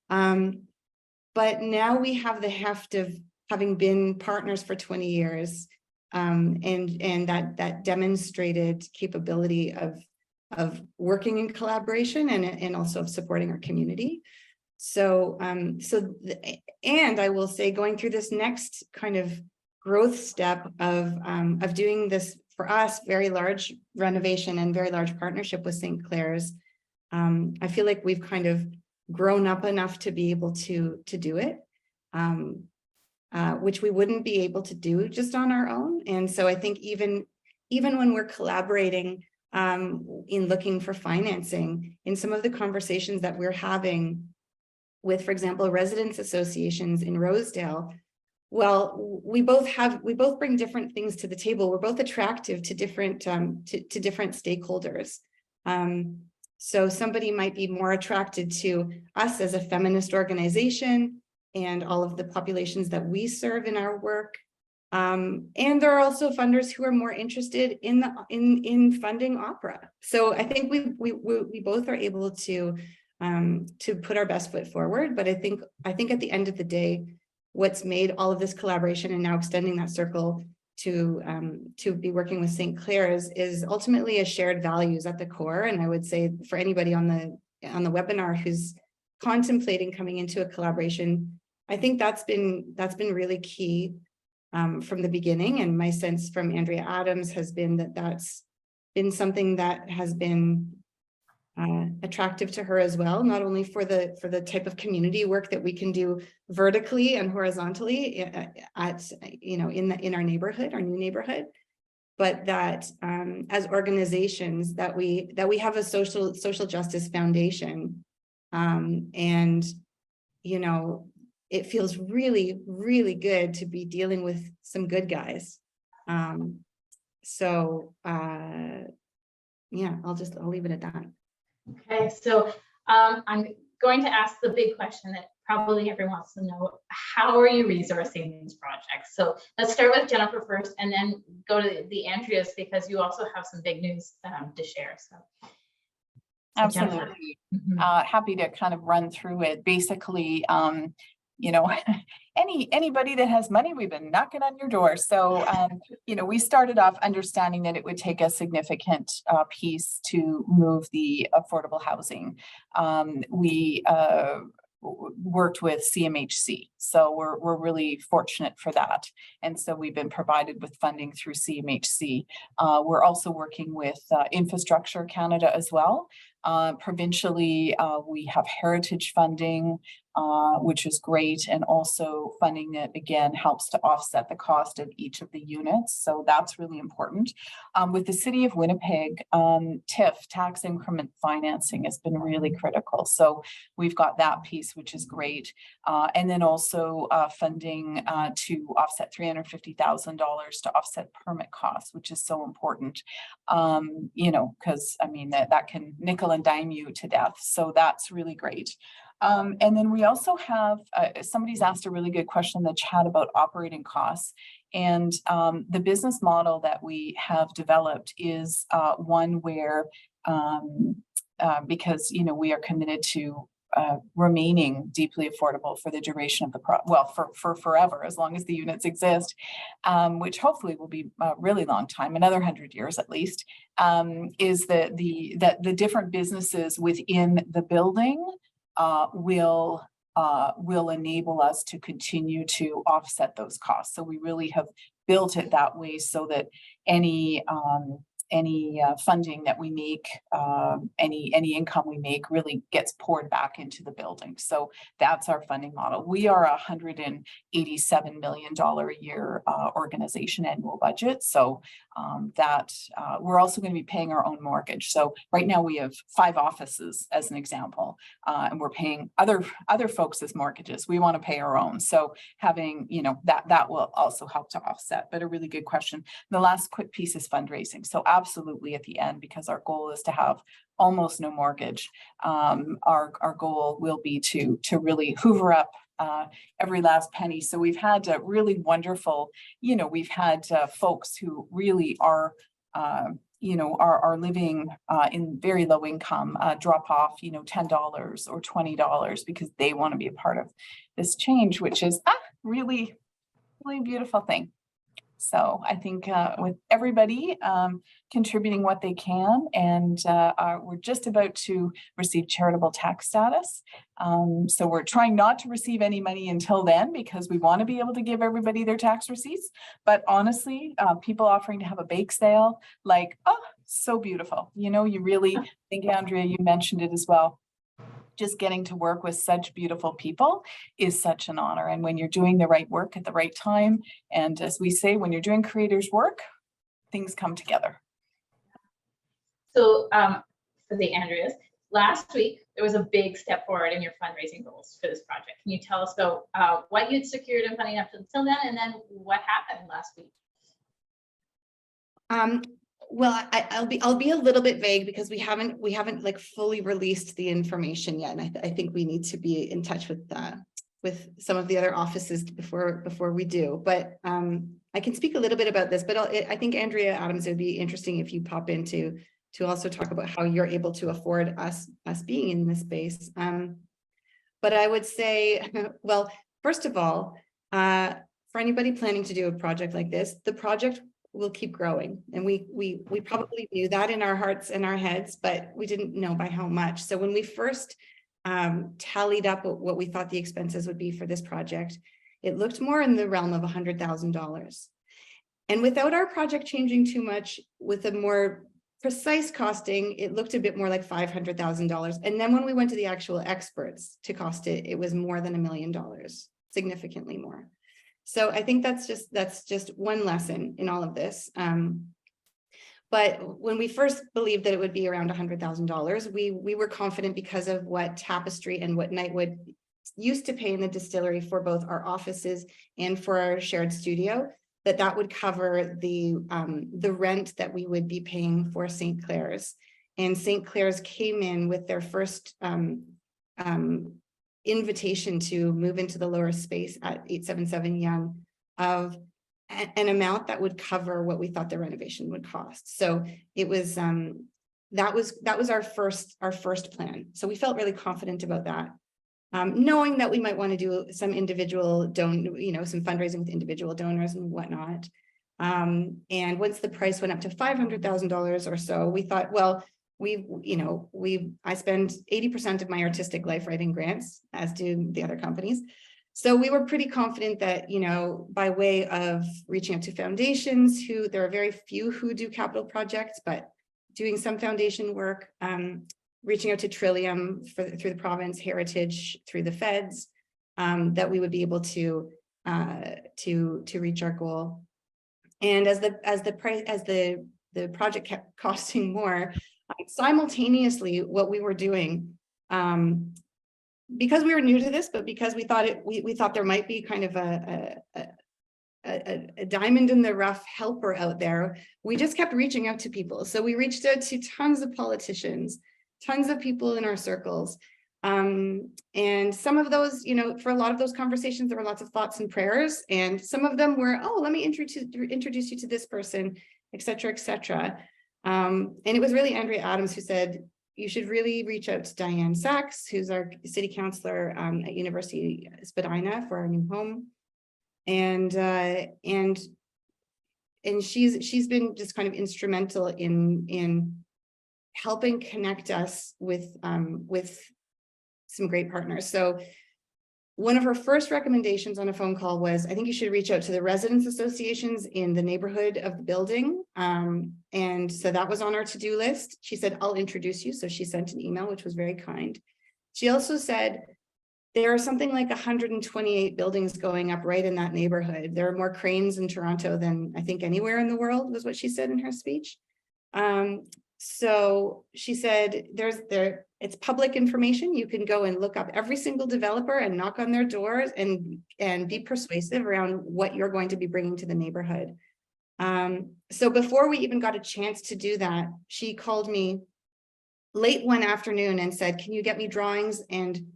But now we have the heft of having been partners for 20 years, and that demonstrated capability of working in collaboration and also of supporting our community. So, and I will say, going through this next kind of growth step of doing this, for us, very large renovation and very large partnership with St. Clare's, I feel like we've kind of grown up enough to be able to do it, which we wouldn't be able to do just on our own. And so I think even when we're collaborating in looking for financing, in some of the conversations that we're having with, for example, residents associations in Rosedale, well, we both bring different things to the table. We're both attractive to different to different stakeholders. So somebody might be more attracted to us as a feminist organization and all of the populations that we serve in our work. And there are also funders who are more interested in funding opera. So I think we both are able to put our best foot forward. But I think at the end of the day, what's made all of this collaboration and now extending that circle to be working with St. Clare's is ultimately a shared values at the core. And I would say for anybody on the webinar who's contemplating coming into a collaboration, I think that's been really key from the beginning. And my sense from Andrea Adams has been that that's been something that has been attractive to her as well, not only for the type of community work that we can do vertically and horizontally in our neighborhood, our new neighborhood, but that as organizations that we have a social justice foundation, and it feels really, really good to be dealing with some good guys. Yeah, I'll leave it at that. Okay, so I'm going to ask the big question that probably everyone wants to know: how are you resourcing these projects? So let's start with Jennifer first, and then go to the Andreas, because you also have some big news to share. So absolutely. Happy to kind of run through it. Basically, anybody that has money, we've been knocking on your door. So, we started off understanding that it would take a significant piece to move the affordable housing. We worked with CMHC, so we're really fortunate for that. And so we've been provided with funding through CMHC. We're also working with Infrastructure Canada as well. Provincially, we have heritage funding, which is great, and also funding that again helps to offset the cost of each of the units. So that's really important. With the City of Winnipeg, TIF, tax increment financing, has been really critical. So we've got that piece, which is great. And then also funding to offset $350,000 to offset permit costs, which is so important. Because that can nickel and dime you to death. So that's really great. And then we also have, somebody's asked a really good question in the chat about operating costs. And the business model that we have developed is one where, because, we are committed to remaining deeply affordable for the duration of the for forever, as long as the units exist, which hopefully will be a really long time, another 100 years at least, is that the different businesses within the building will enable us to continue to offset those costs. So we really have built it that way so that any funding that we make, any income we make really gets poured back into the building. So that's our funding model. We are a $187 million a year organization annual budget. So we're also going to be paying our own mortgage. So right now we have 5 offices as an example, and we're paying other folks' mortgages. We want to pay our own. So having, that will also help to offset. But a really good question. The last quick piece is fundraising. So absolutely at the end, because our goal is to have almost no mortgage. Our goal will be to really hoover up every last penny. So we've had really wonderful, we've had folks who really are living in very low income, drop off, $10 or $20 because they want to be a part of this change, which is really, really beautiful thing. So I think with everybody contributing what they can, and we're just about to receive charitable tax status. So we're trying not to receive any money until then because we want to be able to give everybody their tax receipts. But honestly, people offering to have a bake sale, so beautiful. You really, I think, Andrea, you mentioned it as well. Just getting to work with such beautiful people is such an honor. And when you're doing the right work at the right time, and as we say, when you're doing creators' work, things come together. So for the Andreas, last week, there was a big step forward in your fundraising goals for this project. Can you tell us about what you'd secured in funding up until then, and then what happened last week? Well, I'll be a little bit vague because we haven't fully released the information yet, and I think we need to be in touch with some of the other offices before we do. But I can speak a little bit about this. But I think Andrea Adams, it would be interesting if you pop in to also talk about how you're able to afford us being in this space. But I would say, well, first of all, for anybody planning to do a project like this, the project will keep growing. And we probably knew that in our hearts and our heads, but we didn't know by how much. So when we first tallied up what we thought the expenses would be for this project, it looked more in the realm of $100,000. And without our project changing too much, with a more precise costing, it looked a bit more like $500,000. And then when we went to the actual experts to cost it, it was more than $1 million, significantly more. So I think that's just one lesson in all of this. But when we first believed that it would be around $100,000, we were confident because of what Tapestry and what Nightwood used to pay in the distillery for both our offices and for our shared studio, that would cover the rent that we would be paying for St. Clare's. And St. Clare's came in with their first invitation to move into the lower space at 877 Yonge of an amount that would cover what we thought the renovation would cost. So it was that was our first plan. So we felt really confident about that, knowing that we might want to do some individual some fundraising with individual donors and whatnot. And once the price went up to $500,000 or so, we thought, well, I spend 80% of my artistic life writing grants, as do the other companies. So we were pretty confident that, by way of reaching out to foundations, there are very few who do capital projects, but doing some foundation work, reaching out to Trillium through the province, Heritage through the feds, that we would be able to reach our goal. And as the project kept costing more, simultaneously, what we were doing, because we were new to this, but because we thought there might be kind of a diamond in the rough helper out there, we just kept reaching out to people. So we reached out to tons of politicians, tons of people in our circles. And some of those, for a lot of those conversations, there were lots of thoughts and prayers. And some of them were, oh, let me introduce you to this person, et cetera, et cetera. And it was really Andrea Adams who said, you should really reach out to Diane Sachs, who's our city councillor at University Spadina for our new home. And she's been just kind of instrumental in helping connect us with some great partners. So one of her first recommendations on a phone call was, I think you should reach out to the residents associations in the neighborhood of the building. And so that was on our to-do list. She said, I'll introduce you. So she sent an email, which was very kind. She also said, there are something like 128 buildings going up right in that neighborhood. There are more cranes in Toronto than I think anywhere in the world, was what she said in her speech. So she said, it's public information. You can go and look up every single developer and knock on their doors and be persuasive around what you're going to be bringing to the neighborhood. So before we even got a chance to do that, she called me late one afternoon and said, can you get me drawings and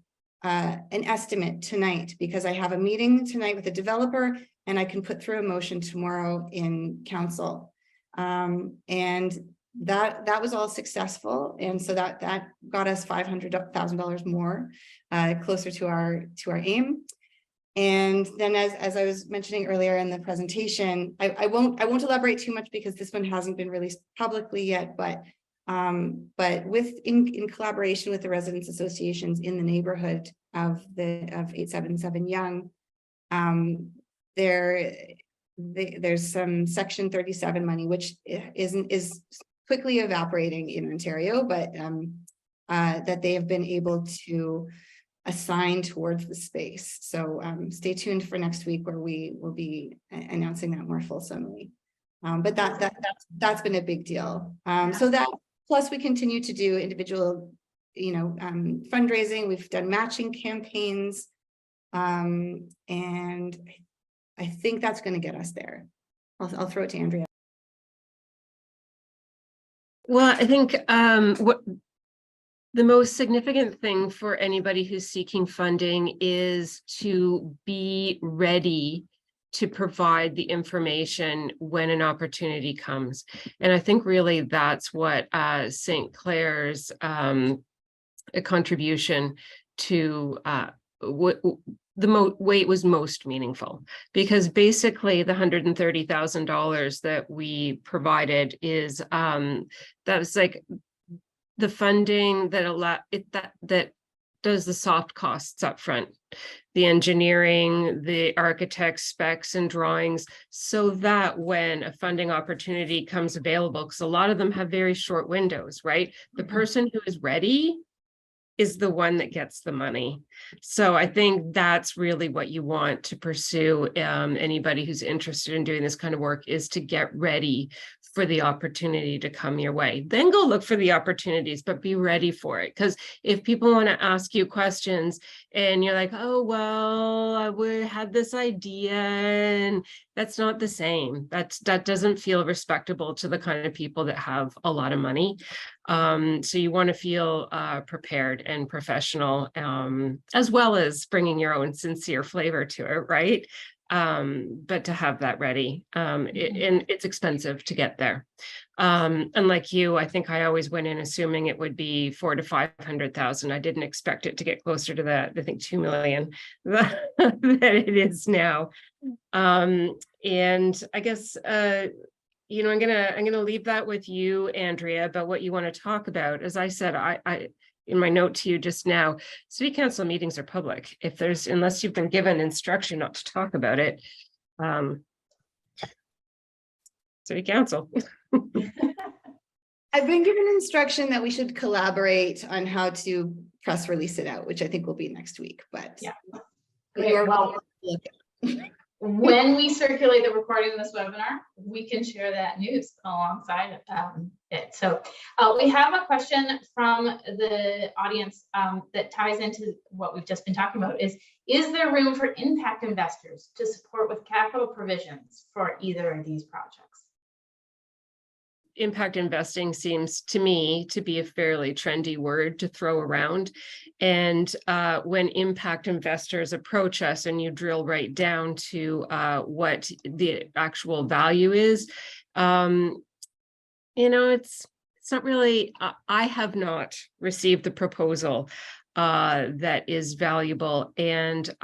an estimate tonight? Because I have a meeting tonight with a developer and I can put through a motion tomorrow in council. And that was all successful, and so that got us $500,000 more, closer to our aim. And then, as I was mentioning earlier in the presentation, I won't elaborate too much because this one hasn't been released publicly yet. But in collaboration with the residents associations in the neighborhood of 877 Yonge, there's some Section 37 money which is quickly evaporating in Ontario, but that they have been able to assign towards the space. So stay tuned for next week where we will be announcing that more fulsomely. But that's been a big deal. So that plus we continue to do individual, fundraising. We've done matching campaigns, and I think that's going to get us there. I'll throw it to Andrea. Well, I think what the most significant thing for anybody who's seeking funding is to be ready to provide the information when an opportunity comes. And I think really that's what St. Clair's contribution to the way it was most meaningful, because basically the $130,000 that we provided is that was like the funding that that does the soft costs up front, the engineering, the architect specs and drawings, so that when a funding opportunity comes available, because a lot of them have very short windows, right? The person who is ready is the one that gets the money. So I think that's really what you want to pursue. Anybody who's interested in doing this kind of work is to get ready for the opportunity to come your way. Then go look for the opportunities, but be ready for it. Because if people want to ask you questions and you're like, oh, well, we had this idea, and that's not the same. That doesn't feel respectable to the kind of people that have a lot of money. So you want to feel prepared and professional, as well as bringing your own sincere flavor to it, right? But to have that ready, and it's expensive to get there. Unlike you, I think I always went in assuming it would be $400,000 to $500,000. I didn't expect it to get closer to that. I think 2 million that it is now. And I guess I'm gonna leave that with you, Andrea, about what you want to talk about. As I said, I in my note to you just now, city council meetings are public. Unless you've been given instruction not to talk about it, city council. I've been given instruction that we should collaborate on how to press release it out, which I think will be next week. But yeah, when we circulate the recording of this webinar, we can share that news alongside it. So we have a question from the audience that ties into what we've just been talking about. Is there room for impact investors to support with capital provisions for either of these projects? Impact investing seems to me to be a fairly trendy word to throw around. And when impact investors approach us and you drill right down to what the actual value is, it's not really, I have not received the proposal that is valuable, and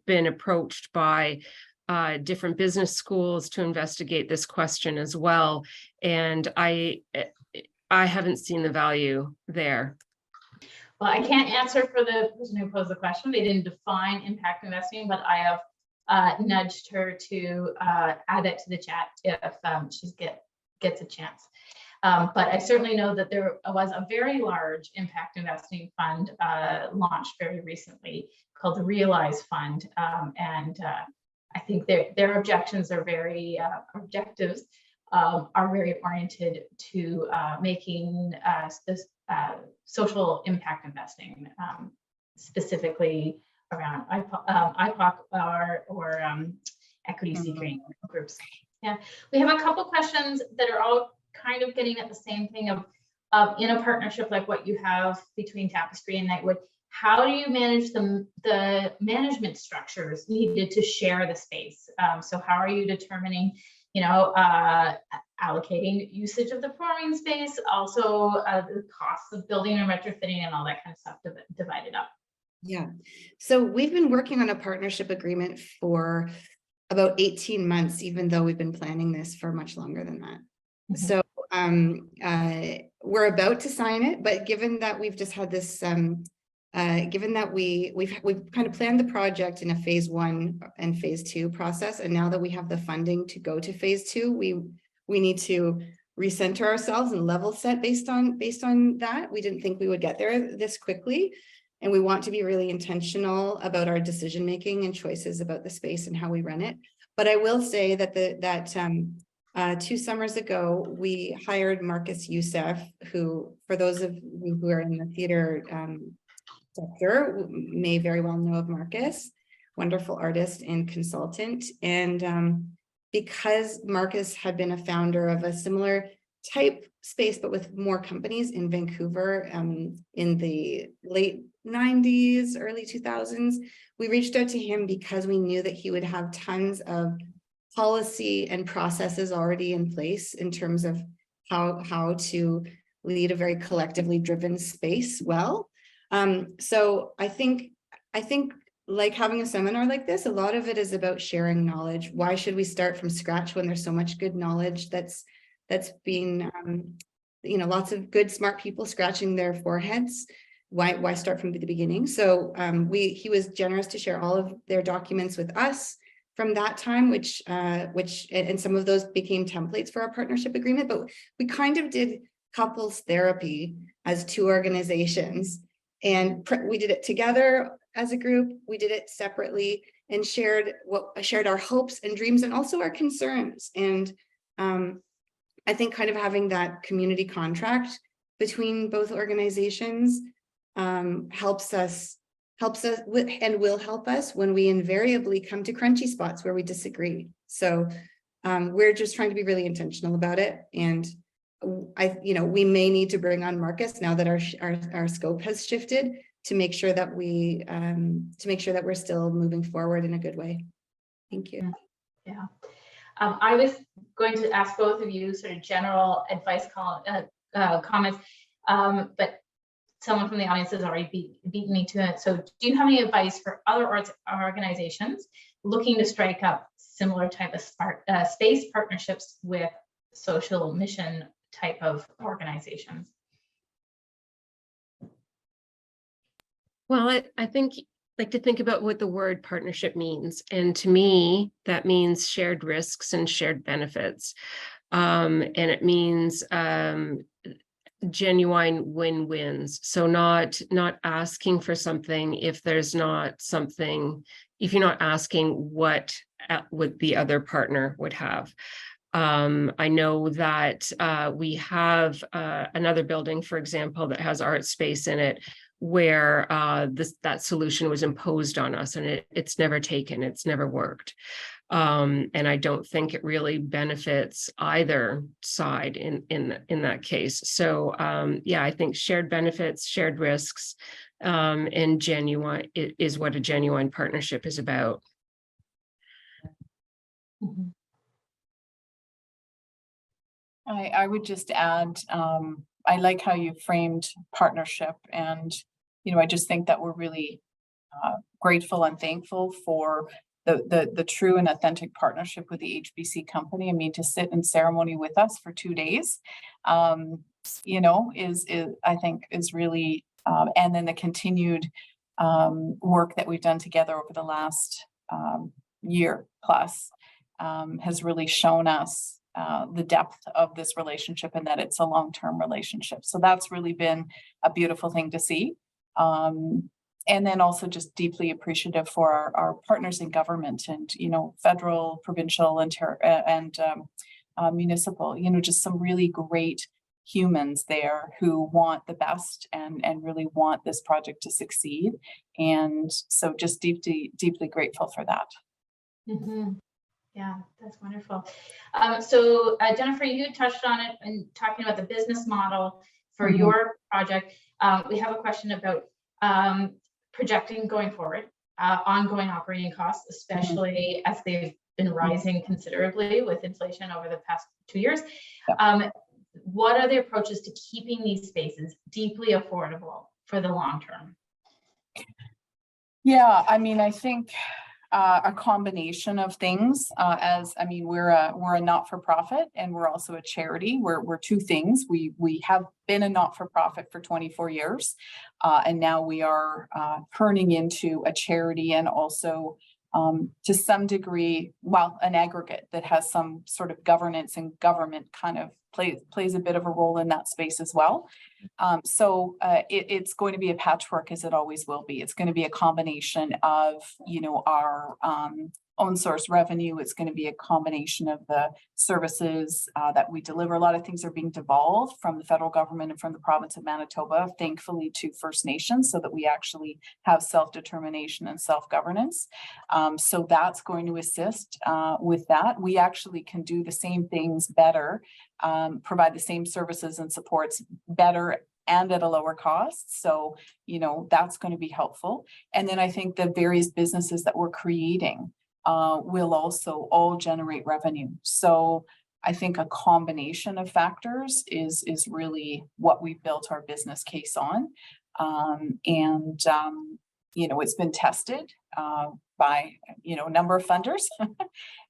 been approached by different business schools to investigate this question as well. And I haven't seen the value there. Well, I can't answer for the person who posed the question. They didn't define impact investing, but I have nudged her to add it to the chat if she gets a chance. But I certainly know that there was a very large impact investing fund launched very recently called the Realize Fund. And I think their objectives are very oriented to making this social impact investing, specifically around IPOC or equity seeking groups. Yeah, we have a couple questions that are all kind of getting at the same thing of in a partnership like what you have between Tapestry and Nightwood, how do you manage the management structures needed to share the space? So how are you determining, allocating usage of the performing space, also the costs of building and retrofitting and all that kind of stuff divided up? Yeah, so we've been working on a partnership agreement for about 18 months, even though we've been planning this for much longer than that. Mm-hmm. So we're about to sign it, but given that we've just had this, given that we've kind of planned the project in a phase 1 and phase 2 process, and now that we have the funding to go to phase 2, we need to recenter ourselves and level set based on that. We didn't think we would get there this quickly, and we want to be really intentional about our decision making and choices about the space and how we run it. But I will say that 2 summers ago, we hired Marcus Youssef, who, for those of you who are in the theater sector, may very well know of Marcus, wonderful artist and consultant. And because Marcus had been a founder of a similar type space, but with more companies in Vancouver in the late 90s, early 2000s, we reached out to him because we knew that he would have tons of policy and processes already in place in terms of how to lead a very collectively driven space well. So I think like having a seminar like this, a lot of it is about sharing knowledge. Why should we start from scratch when there's so much good knowledge that's been, lots of good, smart people scratching their foreheads? Why start from the beginning? So he was generous to share all of their documents with us from that time, which and some of those became templates for our partnership agreement. But we kind of did couples therapy as 2 organizations, and we did it together as a group. We did it separately and shared our hopes and dreams and also our concerns. And I think kind of having that community contract between both organizations helps us and will help us when we invariably come to crunchy spots where we disagree. So we're just trying to be really intentional about it. And we may need to bring on Marcus now that our scope has shifted to make sure that we're still moving forward in a good way. Thank you. Yeah. I was going to ask both of you sort of general advice comments, but someone from the audience has already beaten me to it. So do you have any advice for other organizations looking to strike up similar type of space partnerships with social mission type of organizations? Well, I think like to think about what the word partnership means. And to me, that means shared risks and shared benefits. And it means genuine win-wins. So not asking for something if there's not something, if you're not asking what the other partner would have. I know that we have another building, for example, that has art space in it, where that solution was imposed on us, and it's never taken, it's never worked. And I don't think it really benefits either side in that case. So yeah, I think shared benefits, shared risks, and genuine is what a genuine partnership is about. Mm-hmm. I would just add, I like how you framed partnership, and I just think that we're really grateful and thankful for the true and authentic partnership with the HBC company. I mean, to sit in ceremony with us for 2 days, is I think is really And then the continued work that we've done together over the last year plus has really shown us the depth of this relationship and that it's a long-term relationship. So that's really been a beautiful thing to see. And then also just deeply appreciative for our partners in government and, federal, provincial, and municipal, just some really great humans there who want the best and really want this project to succeed. And so just deeply grateful for that. Mm-hmm. Yeah, that's wonderful. So Jennifer, you touched on it and talking about the business model for your project. We have a question about projecting going forward, ongoing operating costs, especially as they've been rising considerably with inflation over the past 2 years. What are the approaches to keeping these spaces deeply affordable for the long term? Yeah, I think a combination of things. We're a not-for-profit and we're also a charity. We're two things. We have been a not-for-profit for 24 years, and now we are turning into a charity and also to some degree, an aggregate that has some sort of governance and government kind of plays a bit of a role in that space as well. So it's going to be a patchwork, as it always will be. It's going to be a combination of, our own source revenue. It's going to be a combination of the services that we deliver. A lot of things are being devolved from the federal government and from the province of Manitoba, thankfully, to First Nations, so that we actually have self-determination and self-governance. So that's going to assist with that. We actually can do the same things better, provide the same services and supports better and at a lower cost. So, that's going to be helpful. And then I think the various businesses that we're creating will also all generate revenue. So I think a combination of factors is really what we've built our business case on. It's been tested by a number of funders,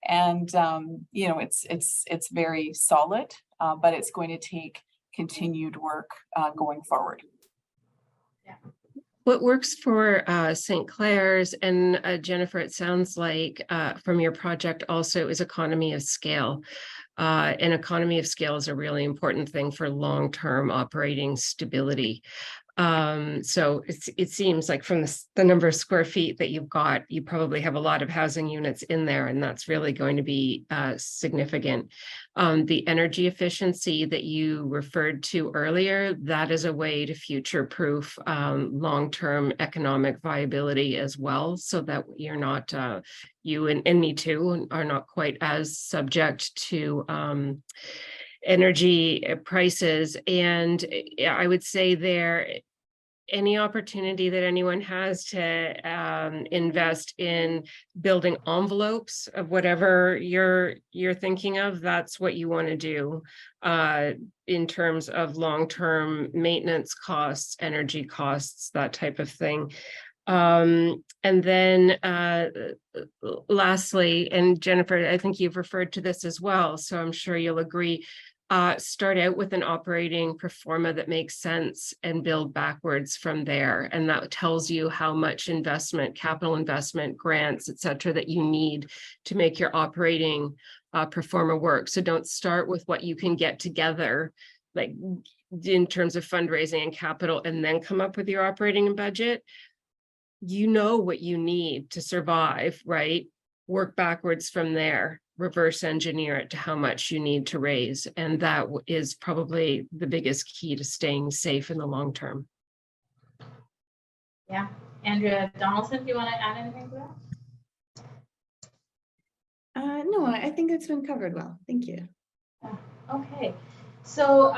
and it's very solid, but it's going to take continued work going forward. Yeah. What works for St. Clair's and Jennifer, it sounds like from your project also is economy of scale. And economy of scale is a really important thing for long-term operating stability. So it seems like from the number of square feet that you've got, you probably have a lot of housing units in there, and that's really going to be significant. The energy efficiency that you referred to earlier, that is a way to future-proof long-term economic viability as well, so that you're not, you and me too, are not quite as subject to energy prices. And I would say any opportunity that anyone has to invest in building envelopes of whatever you're thinking of, that's what you want to do in terms of long-term maintenance costs, energy costs, that type of thing. And then lastly, and Jennifer, I think you've referred to this as well, so I'm sure you'll agree, start out with an operating pro forma that makes sense and build backwards from there. And that tells you how much investment, capital investment, grants, et cetera, that you need to make your operating pro forma work. So don't start with what you can get together, like in terms of fundraising and capital, and then come up with your operating budget. You know what you need to survive, right? Work backwards from there. Reverse engineer it to how much you need to raise. And that is probably the biggest key to staying safe in the long term. Yeah. Andrea Donaldson, do you want to add anything to that? No, I think it's been covered well. Thank you. Okay. So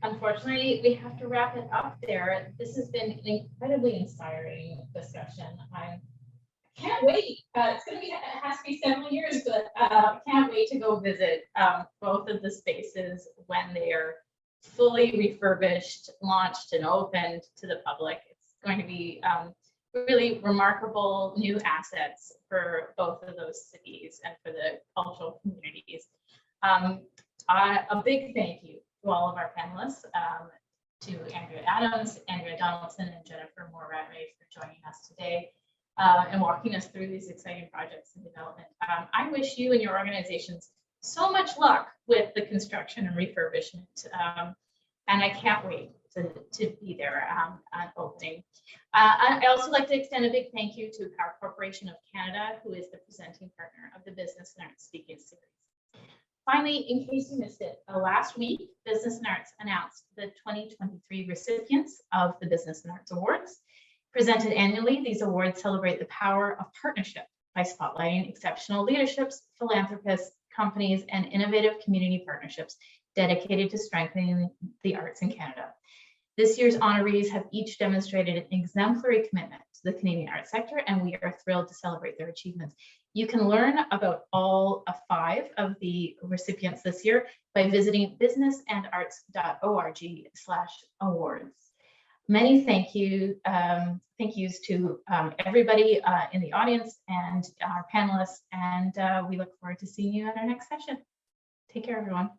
unfortunately, we have to wrap it up there. This has been an incredibly inspiring discussion. I can't wait. It's going to be, it has to be several years, but can't wait to go visit both of the spaces when they are fully refurbished, launched, and opened to the public. It's going to be really remarkable new assets for both of those cities and for the cultural communities. A big thank you to all of our panelists. to Andrea Adams, Andrea Donaldson, and Jennifer Moore-Rattray for joining us today and walking us through these exciting projects and development. I wish you and your organizations so much luck with the construction and refurbishment, and I can't wait to be there at opening. I also like to extend a big thank you to Power Corporation of Canada, who is the presenting partner of the Business and Arts Speaking Series. Finally, in case you missed it, last week, Business and Arts announced the 2023 recipients of the Business and Arts Awards. Presented annually, these awards celebrate the power of partnership by spotlighting exceptional leaderships, philanthropists, companies, and innovative community partnerships dedicated to strengthening the arts in Canada. This year's honorees have each demonstrated an exemplary commitment to the Canadian arts sector, and we are thrilled to celebrate their achievements. You can learn about all 5 of the recipients this year by visiting businessandarts.org/awards. Many thank yous to everybody in the audience and our panelists, and we look forward to seeing you at our next session. Take care, everyone.